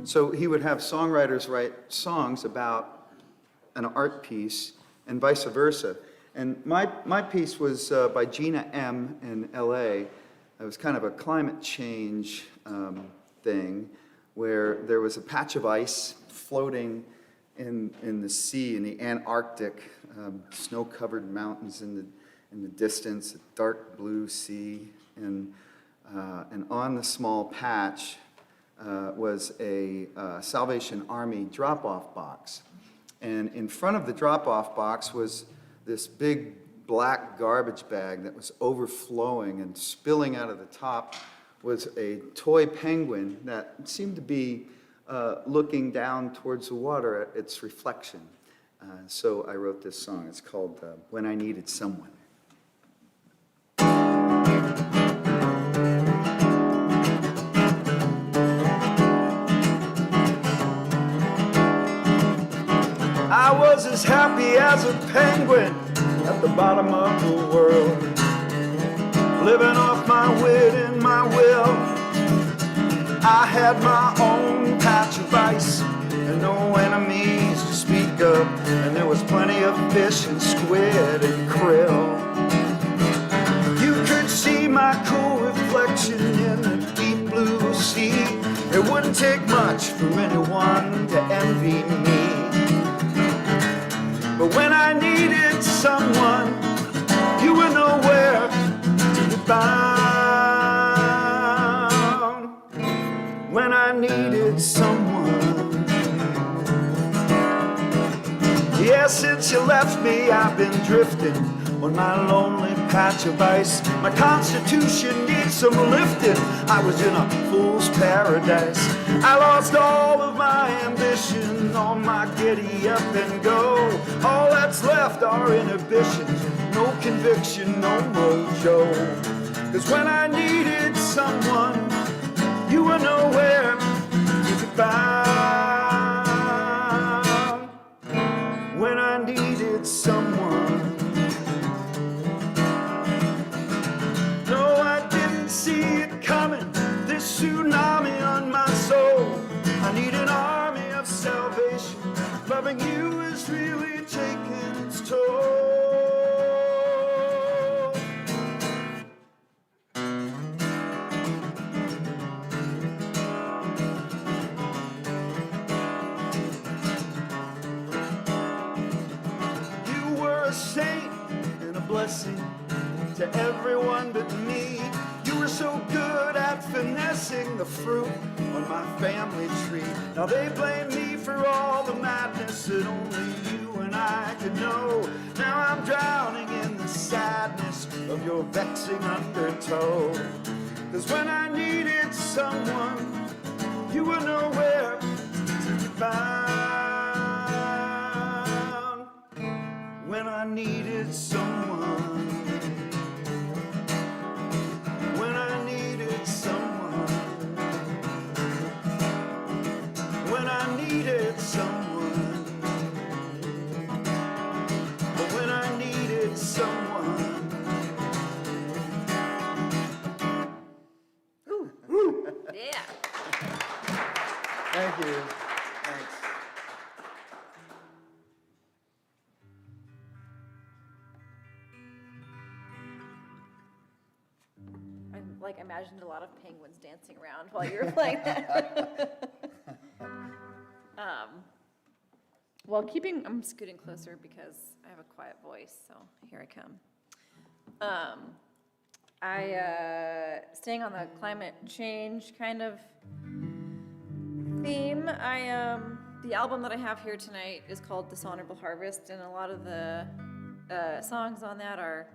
so he would have songwriters write songs about an art piece and vice versa. And my piece was by Gina M. in LA. It was kind of a climate change thing where there was a patch of ice floating in the sea, in the Antarctic, snow-covered mountains in the distance, a dark blue sea, and on the small patch was a Salvation Army drop-off box. And in front of the drop-off box was this big black garbage bag that was overflowing, and spilling out of the top was a toy penguin that seemed to be looking down towards the water at its reflection. So I wrote this song. It's called When I Needed Someone. I was as happy as a penguin at the bottom of the world, living off my wit and my will. I had my own patch of ice and no enemies to speak of, and there was plenty of fish and squid and krill. You could see my cool reflection in the deep blue sea. It wouldn't take much for anyone to envy me. But when I needed someone, you were nowhere to be found. When I needed someone. Yeah, since you left me, I've been drifting on my lonely patch of ice. My constitution needs some lifting. I was in a fool's paradise. I lost all of my ambition on my giddy up and go. All that's left are inhibitions, no conviction, no mojo. 'Cause when I needed someone, you were nowhere to be found. When I needed someone. No, I didn't see it coming, this tsunami on my soul. I need an army of salvation. Loving you is really taking its toll. You were a saint and a blessing to everyone but me. You were so good at finessing the fruit on my family tree. Now they blame me for all the madness that only you and I could know. Now I'm drowning in the sadness of your vexing undertow. 'Cause when I needed someone, you were nowhere to be found. When I needed someone. When I needed someone. When I needed someone. But when I needed someone. Yeah. Thank you. Thanks. I imagined a lot of penguins dancing around while you were playing that. Well, I'm scooting closer because I have a quiet voice, so here I come. Staying on the climate change kind of theme, the album that I have here tonight is called Dishonorable Harvest, and a lot of the songs on that are,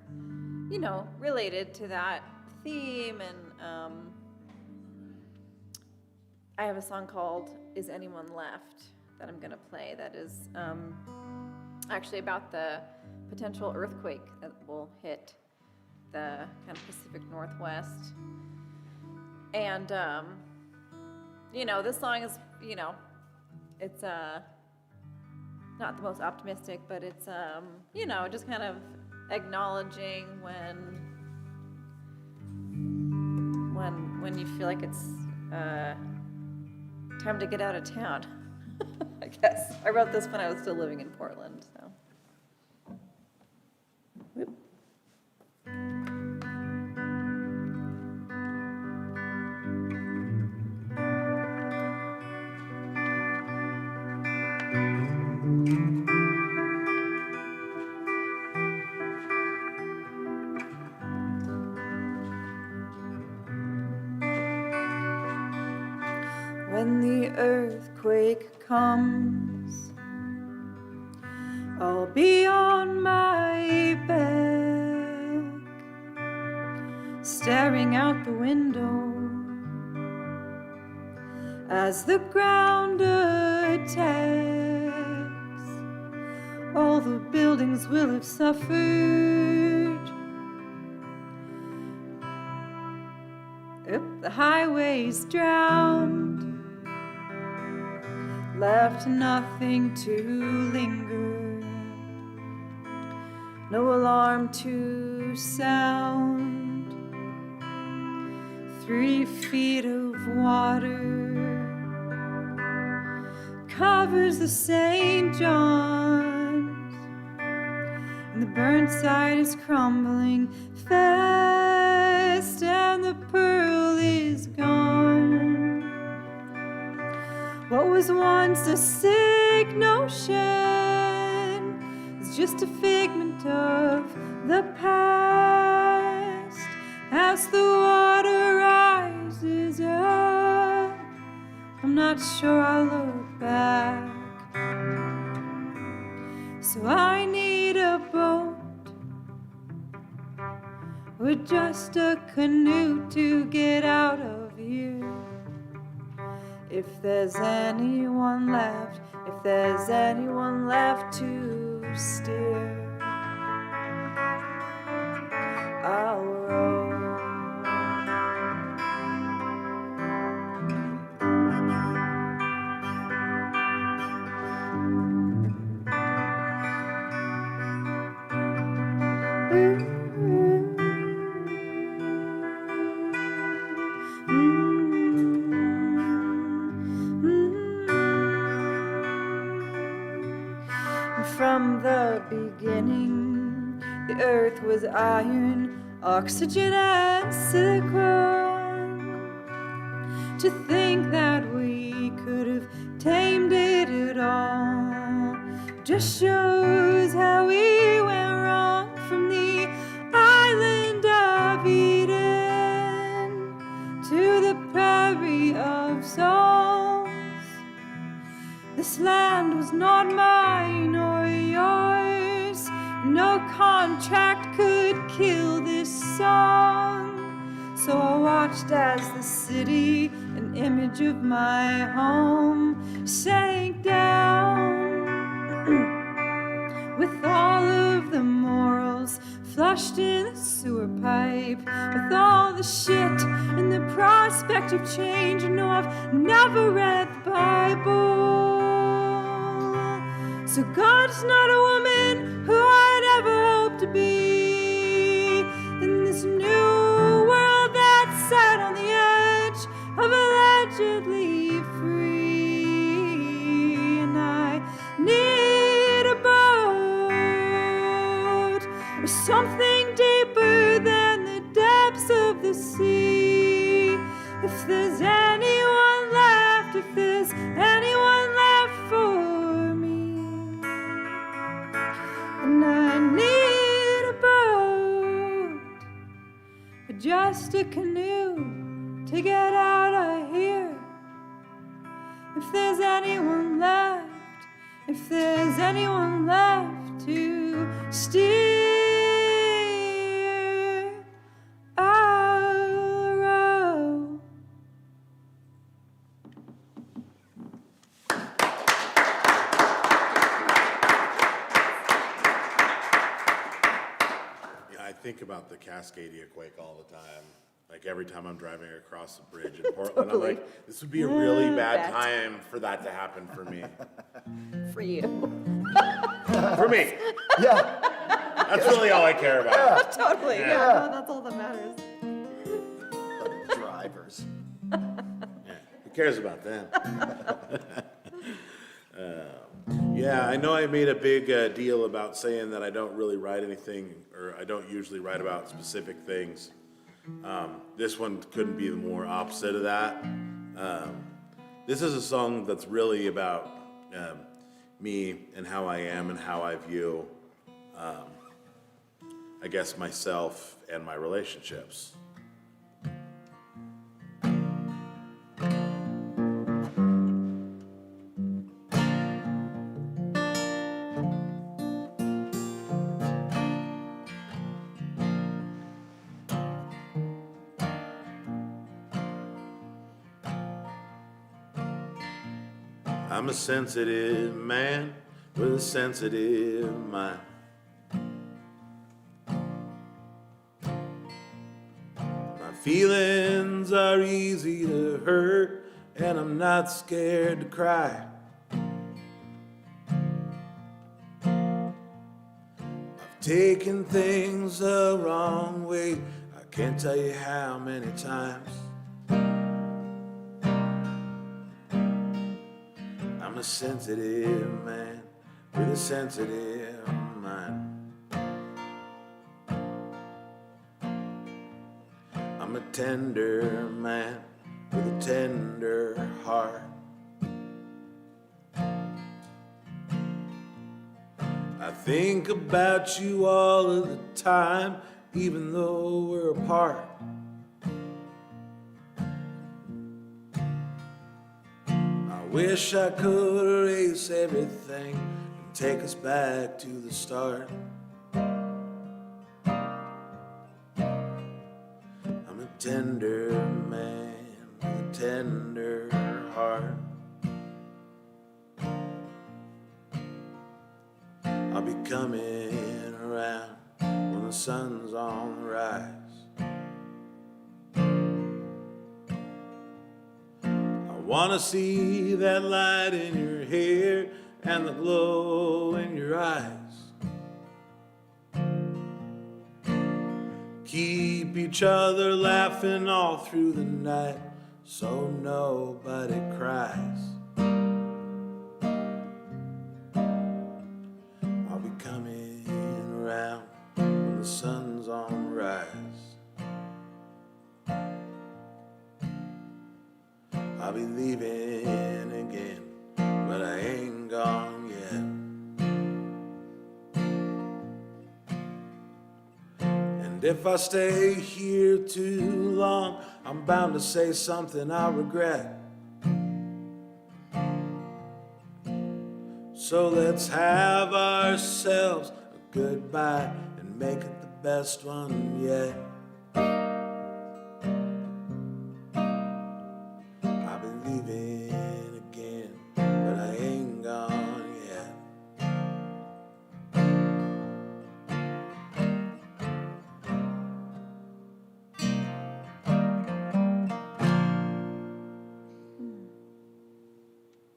related to that theme, and I have a song called Is Anyone Left that I'm gonna play that is actually about the potential earthquake that will hit the kind of Pacific Northwest. And this song is, it's not the most optimistic, but it's just kind of acknowledging when you feel like it's time to get out of town. I guess I wrote this when I was still living in Portland. So. Whoop. When the earthquake comes, I'll be on my back, staring out the window as the ground attacks. All the buildings will have suffered. The highway's drowned, left nothing to linger, no alarm to sound. 3 feet of water covers the St. John's, and the burnt side is crumbling fast, and the pearl is gone. What was once a sick notion is just a figment of the past. As the water rises up, I'm not sure I'll look back. So I need a boat or just a canoe to get out of here. If there's anyone left, if there's anyone left to steer, I'll row. From the beginning, the earth was iron, oxygen, and silicone. To think that we could have tamed it at all just shows how we went wrong. From the island of Eden to the prairie of souls, this land was not mine or yours. No contract could kill this song. So I watched as the city, an image of my home, sank down with all of the morals flushed in the sewer pipe, with all the shit and the prospect of change. You know, I've never read the Bible, so God's not a woman who I'd ever hope to be in this new world that's set on the edge of allegedly free. And I need a boat or something deeper than the depths of the sea. If there's anyone left, if there's anyone left for me, and I need a boat, or just a canoe to get out of here. If there's anyone left, if there's anyone left to steer, I'll row. Yeah, I think about the Cascadia quake all the time. Like every time I'm driving across the bridge in Portland, Totally. I'm like, this would be a really bad Bad. time for that to happen for me. For you. For me. Yeah, That's really all I care about. Totally, Yeah. yeah, that's all that matters. drivers. Yeah, who cares about them? Yeah, I know I made a big deal about saying that I don't really write anything, or I don't usually write about specific things. This one couldn't be the more opposite of that. This is a song that's really about me and how I am and how I view, I guess, myself and my relationships. I'm a sensitive man with a sensitive mind. My feelings are easy to hurt, and I'm not scared to cry. I've taken things the wrong way, I can't tell you how many times. I'm a sensitive man with a sensitive mind. I'm a tender man with a tender heart. I think about you all of the time, even though we're apart. Wish I could erase everything and take us back to the start. I'm a tender man with a tender heart. I'll be coming around when the sun's on the rise. I wanna see that light in your hair and the glow in your eyes. Keep each other laughing all through the night so nobody cries. I'll be coming around when the sun's on the rise. I'll be leaving again, but I ain't gone yet. And if I stay here too long, I'm bound to say something I'll regret. So let's have ourselves a goodbye and make it the best one yet.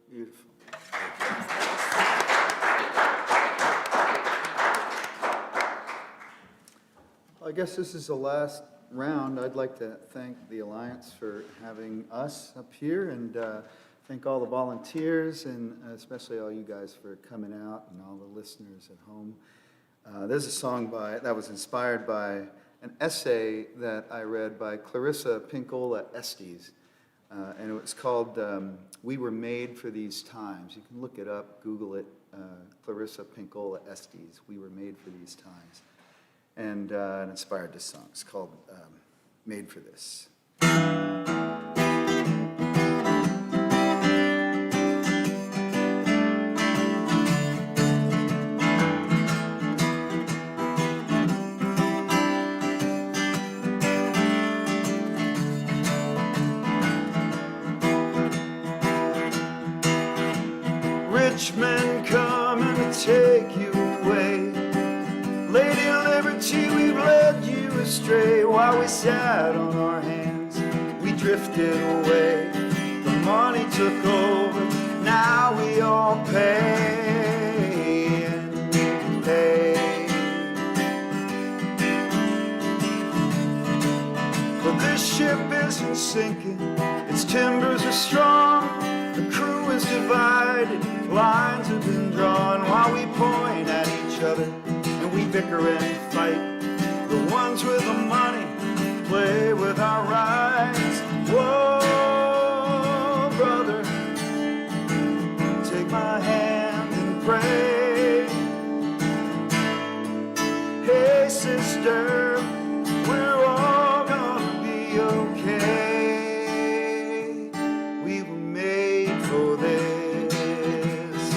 Beautiful. I guess this is the last round. I'd like to thank the Alliance for having us up here, and thank all the volunteers, and especially all you guys for coming out, and all the listeners at home. There's a song that was inspired by an essay that I read by Clarissa Pinkola Estes, and it was called "We Were Made for These Times." You can look it up, Google it, Clarissa Pinkola Estes, "We Were Made for These Times." And it inspired this song. It's called Made for This. Rich men coming to take you away. Lady Liberty, we've led you astray while we sat on our hands. We drifted away. The money took over. Now we all pay and pay. But this ship isn't sinking. Its timbers are strong. The crew is divided. Lines have been drawn while we point at each other and we bicker and fight. The ones with the money play with our rights. Whoa, brother, take my hand and pray. Hey, sister, we're all gonna be okay. We were made for this.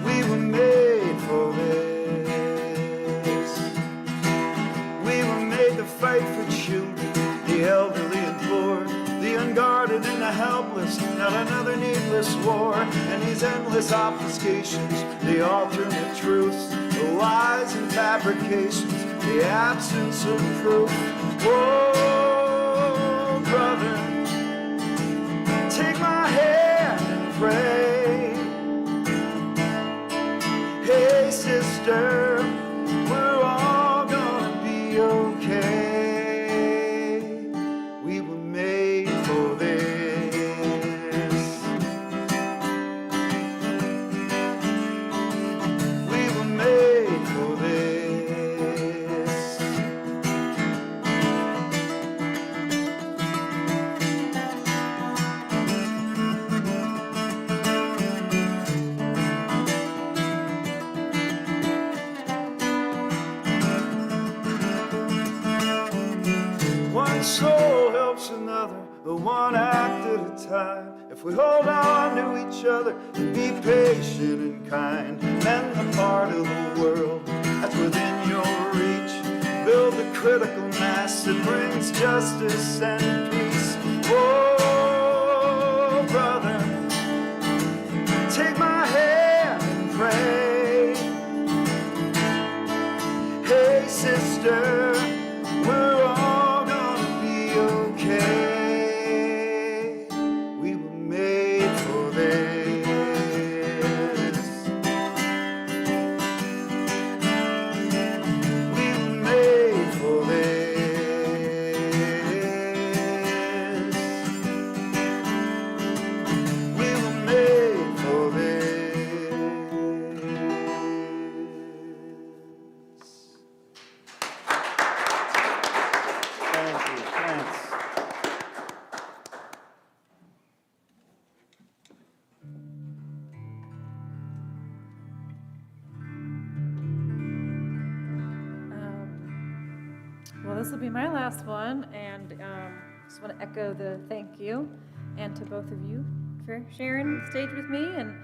We were made for this. We were made to fight for children, the elderly and poor, the unguarded and the helpless, not another needless war. And these endless obfuscations, the alternate truths, the lies and fabrications, the absence of proof. Whoa, brother, take my hand and pray. Hey, sister, we're all gonna be okay. We were made for this. We were made for this. One soul helps another, one act at a time. If we hold on to each other and be patient and kind, mend the part of the world that's within your reach. Build the critical mass that brings justice and peace. Whoa, brother, take my hand and pray. Hey, sister, we're all gonna be okay. We were made for this. We were made for this. We were made for this. Thank you. Thanks. Well, this will be my last one, and just want to echo the thank you, and to both of you for sharing the stage with me, and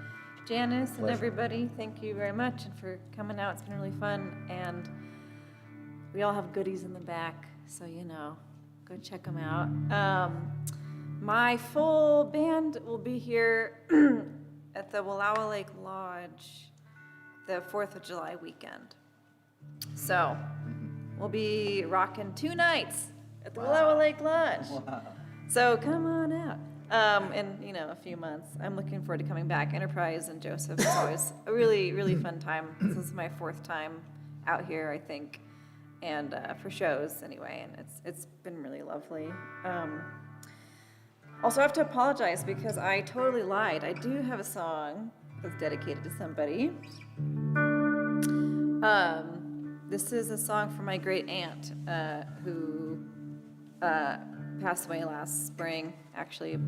Janice and everybody, thank you very much, and for coming out. It's been really fun, and we all have goodies in the back, so go check them out. My full band will be here at the Wallowa Lake Lodge the 4th of July weekend. So we'll be rocking 2 nights at the Wallowa Lake Lodge. So come on out. In a few months, I'm looking forward to coming back. Enterprise and Joseph is always a really, really fun time. This is my 4th time out here, I think, and for shows anyway, and it's been really lovely. Also, I have to apologize because I totally lied. I do have a song that's dedicated to somebody. This is a song from my great aunt who passed away last spring, actually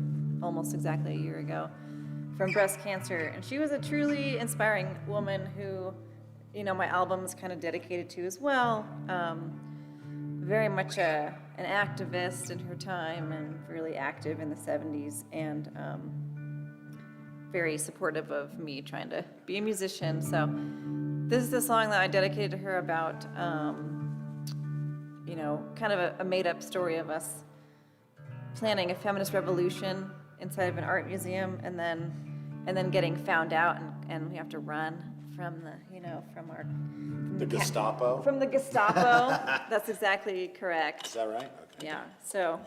almost exactly a year ago, from breast cancer. And she was a truly inspiring woman who, my album is kind of dedicated to as well. Very much an activist in her time and really active in the 70s, and very supportive of me trying to be a musician. So this is the song that I dedicated to her about, kind of a made-up story of us planning a feminist revolution inside of an art museum, and then getting found out, and we have to run from the, from our... The Gestapo? From the Gestapo. That's exactly correct. Is that right? Okay. Yeah, so,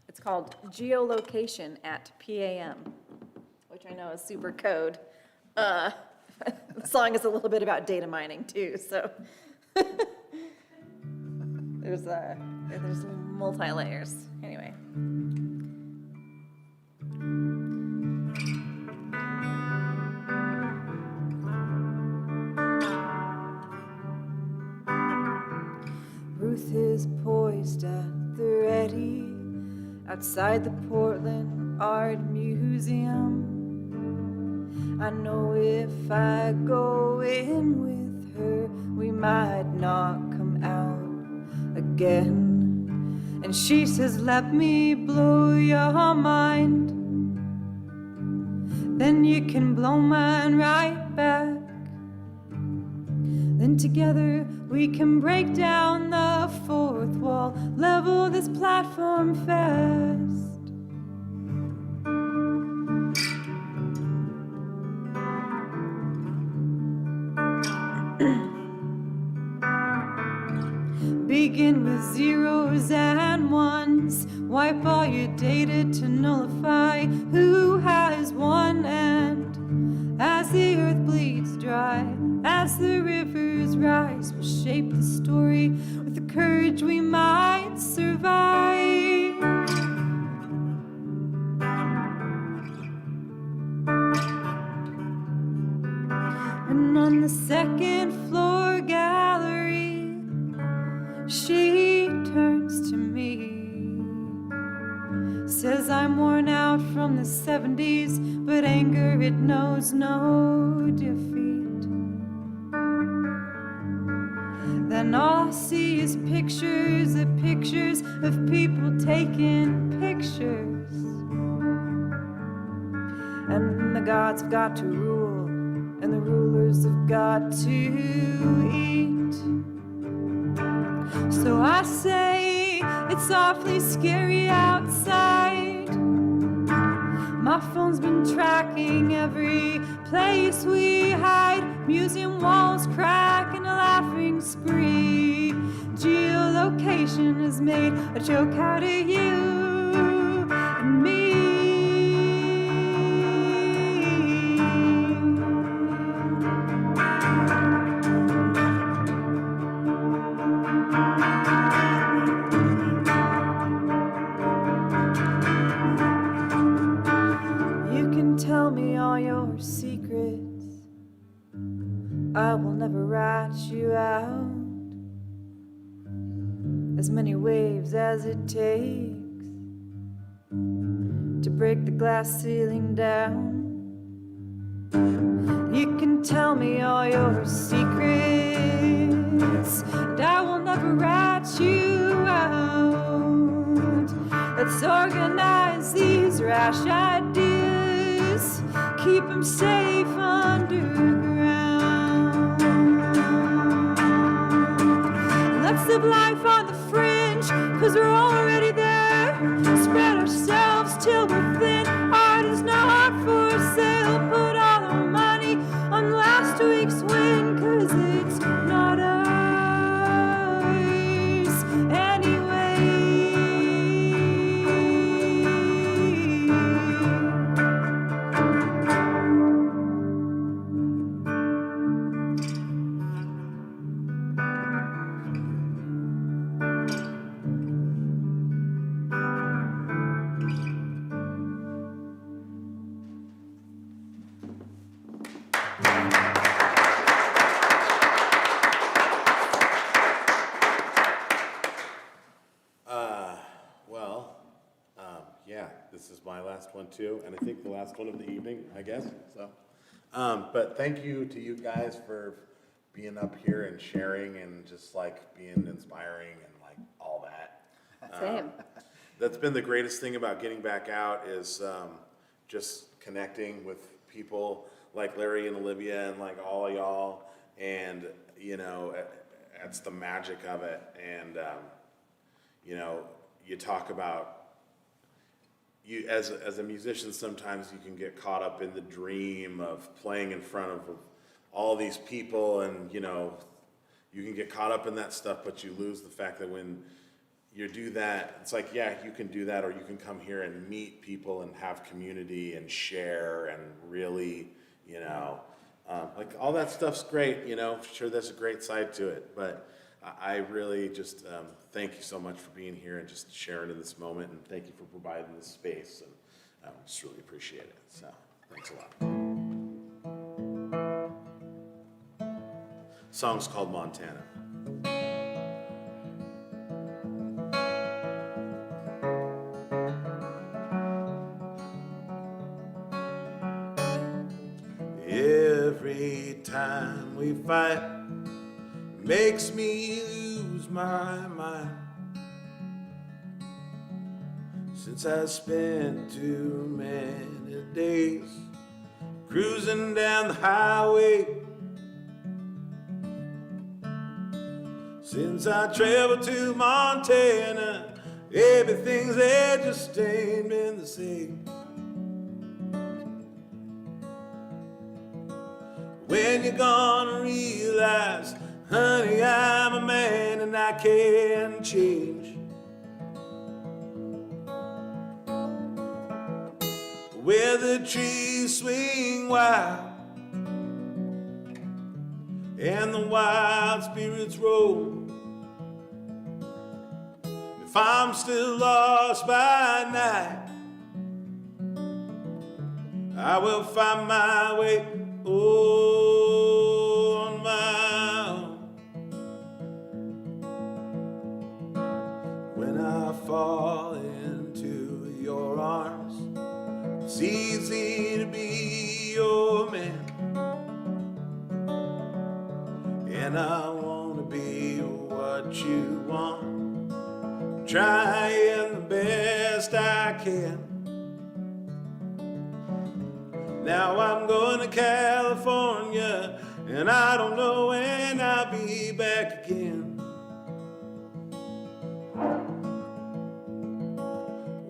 it's called geolocation at PAM, which I know is super code. The song is a little bit about data mining too, so. There's multi-layers, anyway. Ruth is poised at the ready outside the Portland Art Museum. I know if I go in with her, we might not come out again. And she says, let me blow your mind, then you can blow mine right back. Then together we can break down the fourth wall, level this platform fast. Begin with zeros and ones. Wipe all your data to nullify who has won. And as the earth bleeds dry, as the rivers rise, we'll shape the story with the courage we might survive. And on the second floor gallery, she turns to me, says I'm worn out from the 70s, but anger, it knows no defeat. Then all I see is pictures of people taking pictures. And the gods have got to rule, and the rulers have got to eat. So I say, it's awfully scary outside. My phone's been tracking every place we hide. Museum walls crack in a laughing spree. Geolocation has made a joke out of you and me. Tell me all your secrets, I will never rat you out. As many waves as it takes to break the glass ceiling down. You can tell me all your secrets, and I will never rat you out. Let's organize these rash ideas, keep them safe underground. Let's live life on the fringe, cause we're already there. Spread ourselves till we're thin. Art is not for sale. Put all our money on last week's win, cause it's not ours anyway. This is my last one too, and I think the last one of the evening, I guess, so. But thank you to you guys for being up here and sharing and just like being inspiring and like all that. Same. That's been the greatest thing about getting back out is just connecting with people like Larry and Olivia and like all of y'all, and you know, that's the magic of it. And you know, you talk about, you, as a musician, sometimes you can get caught up in the dream of playing in front of all these people, and you know, you can get caught up in that stuff, but you lose the fact that when you do that, it's like, yeah, you can do that, or you can come here and meet people and have community and share and really, you know, like all that stuff's great, you know, sure there's a great side to it, but I really just thank you so much for being here and just sharing in this moment, and thank you for providing this space, and I just really appreciate it, so thanks a lot. Song's called Montana. Every time we fight makes me lose my mind. Since I spent too many days cruising down the highway, since I traveled to Montana, everything's there just ain't been the same. When you're gonna realize, honey, I'm a man and I can change. Where the trees swing wild and the wild spirits roll. If I'm still lost by night, I will find my way on my own. When I fall into your arms, it's easy to be your man, and I want to be what you want, trying the best I can. Now I'm going to California, and I don't know when I'll be back again.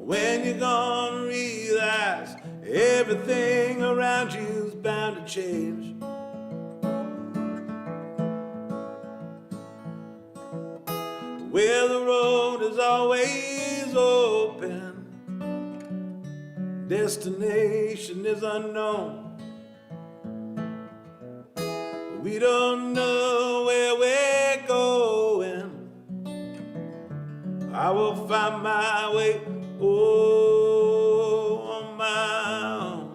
When you're gonna realize everything around you's bound to change. Well, the road is always open, destination is unknown. We don't know where we're going. I will find my way on my own.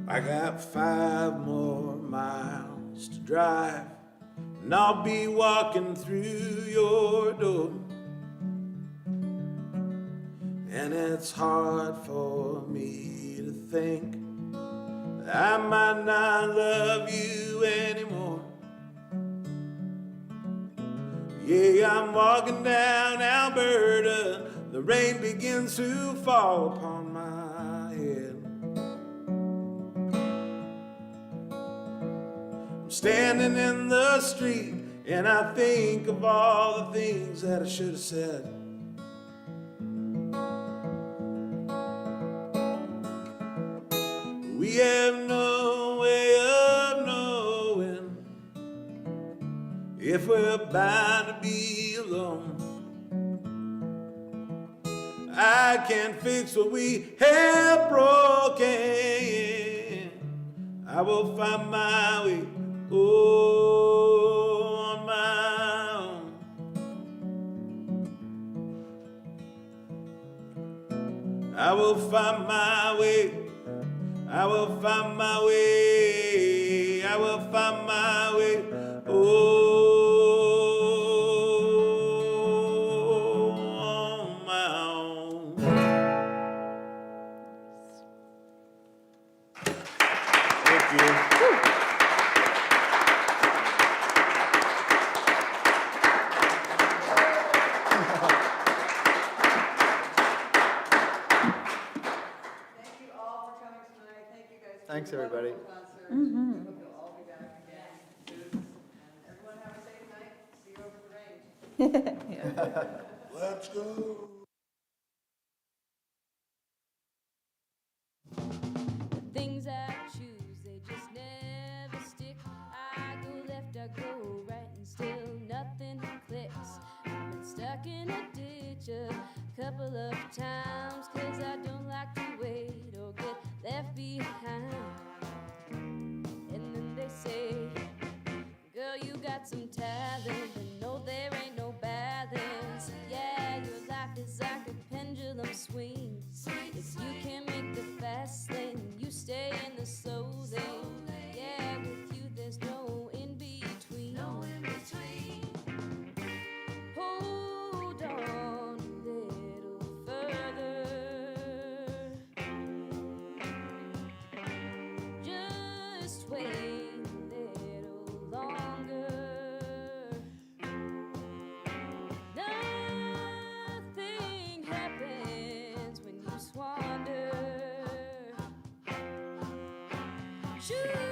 I got 5 more miles to drive, and I'll be walking through your door. And it's hard for me to think that I might not love you anymore. Yeah, I'm walking down Alberta, the rain begins to fall upon my head. Standing in the street, and I think of all the things that I should have said. We have no way of knowing if we're bound to be alone. I can't fix what we have broken. I will find my way on my own. I will find my way. I will find my way. I will find my way on my own. Thank you. Thanks, everybody. Wonderful concert. We hope you'll all be back again soon. And everyone have a safe night. See you over the range. Let's go. Things I choose, they just never stick. I go left, I go right, and still nothing clicks. I've been stuck in a ditch a couple of times, 'cause I don't like to wait or get left behind. And then they say, girl, you got some talent, but no, there ain't no balance. Yeah, your life is like a pendulum swing. If you can make the fast lane, you stay in the slow lane. Yeah, with you there's no in between. No in between. Hold on a little further. Just wait a little longer. Nothing happens when you swander. Shoot.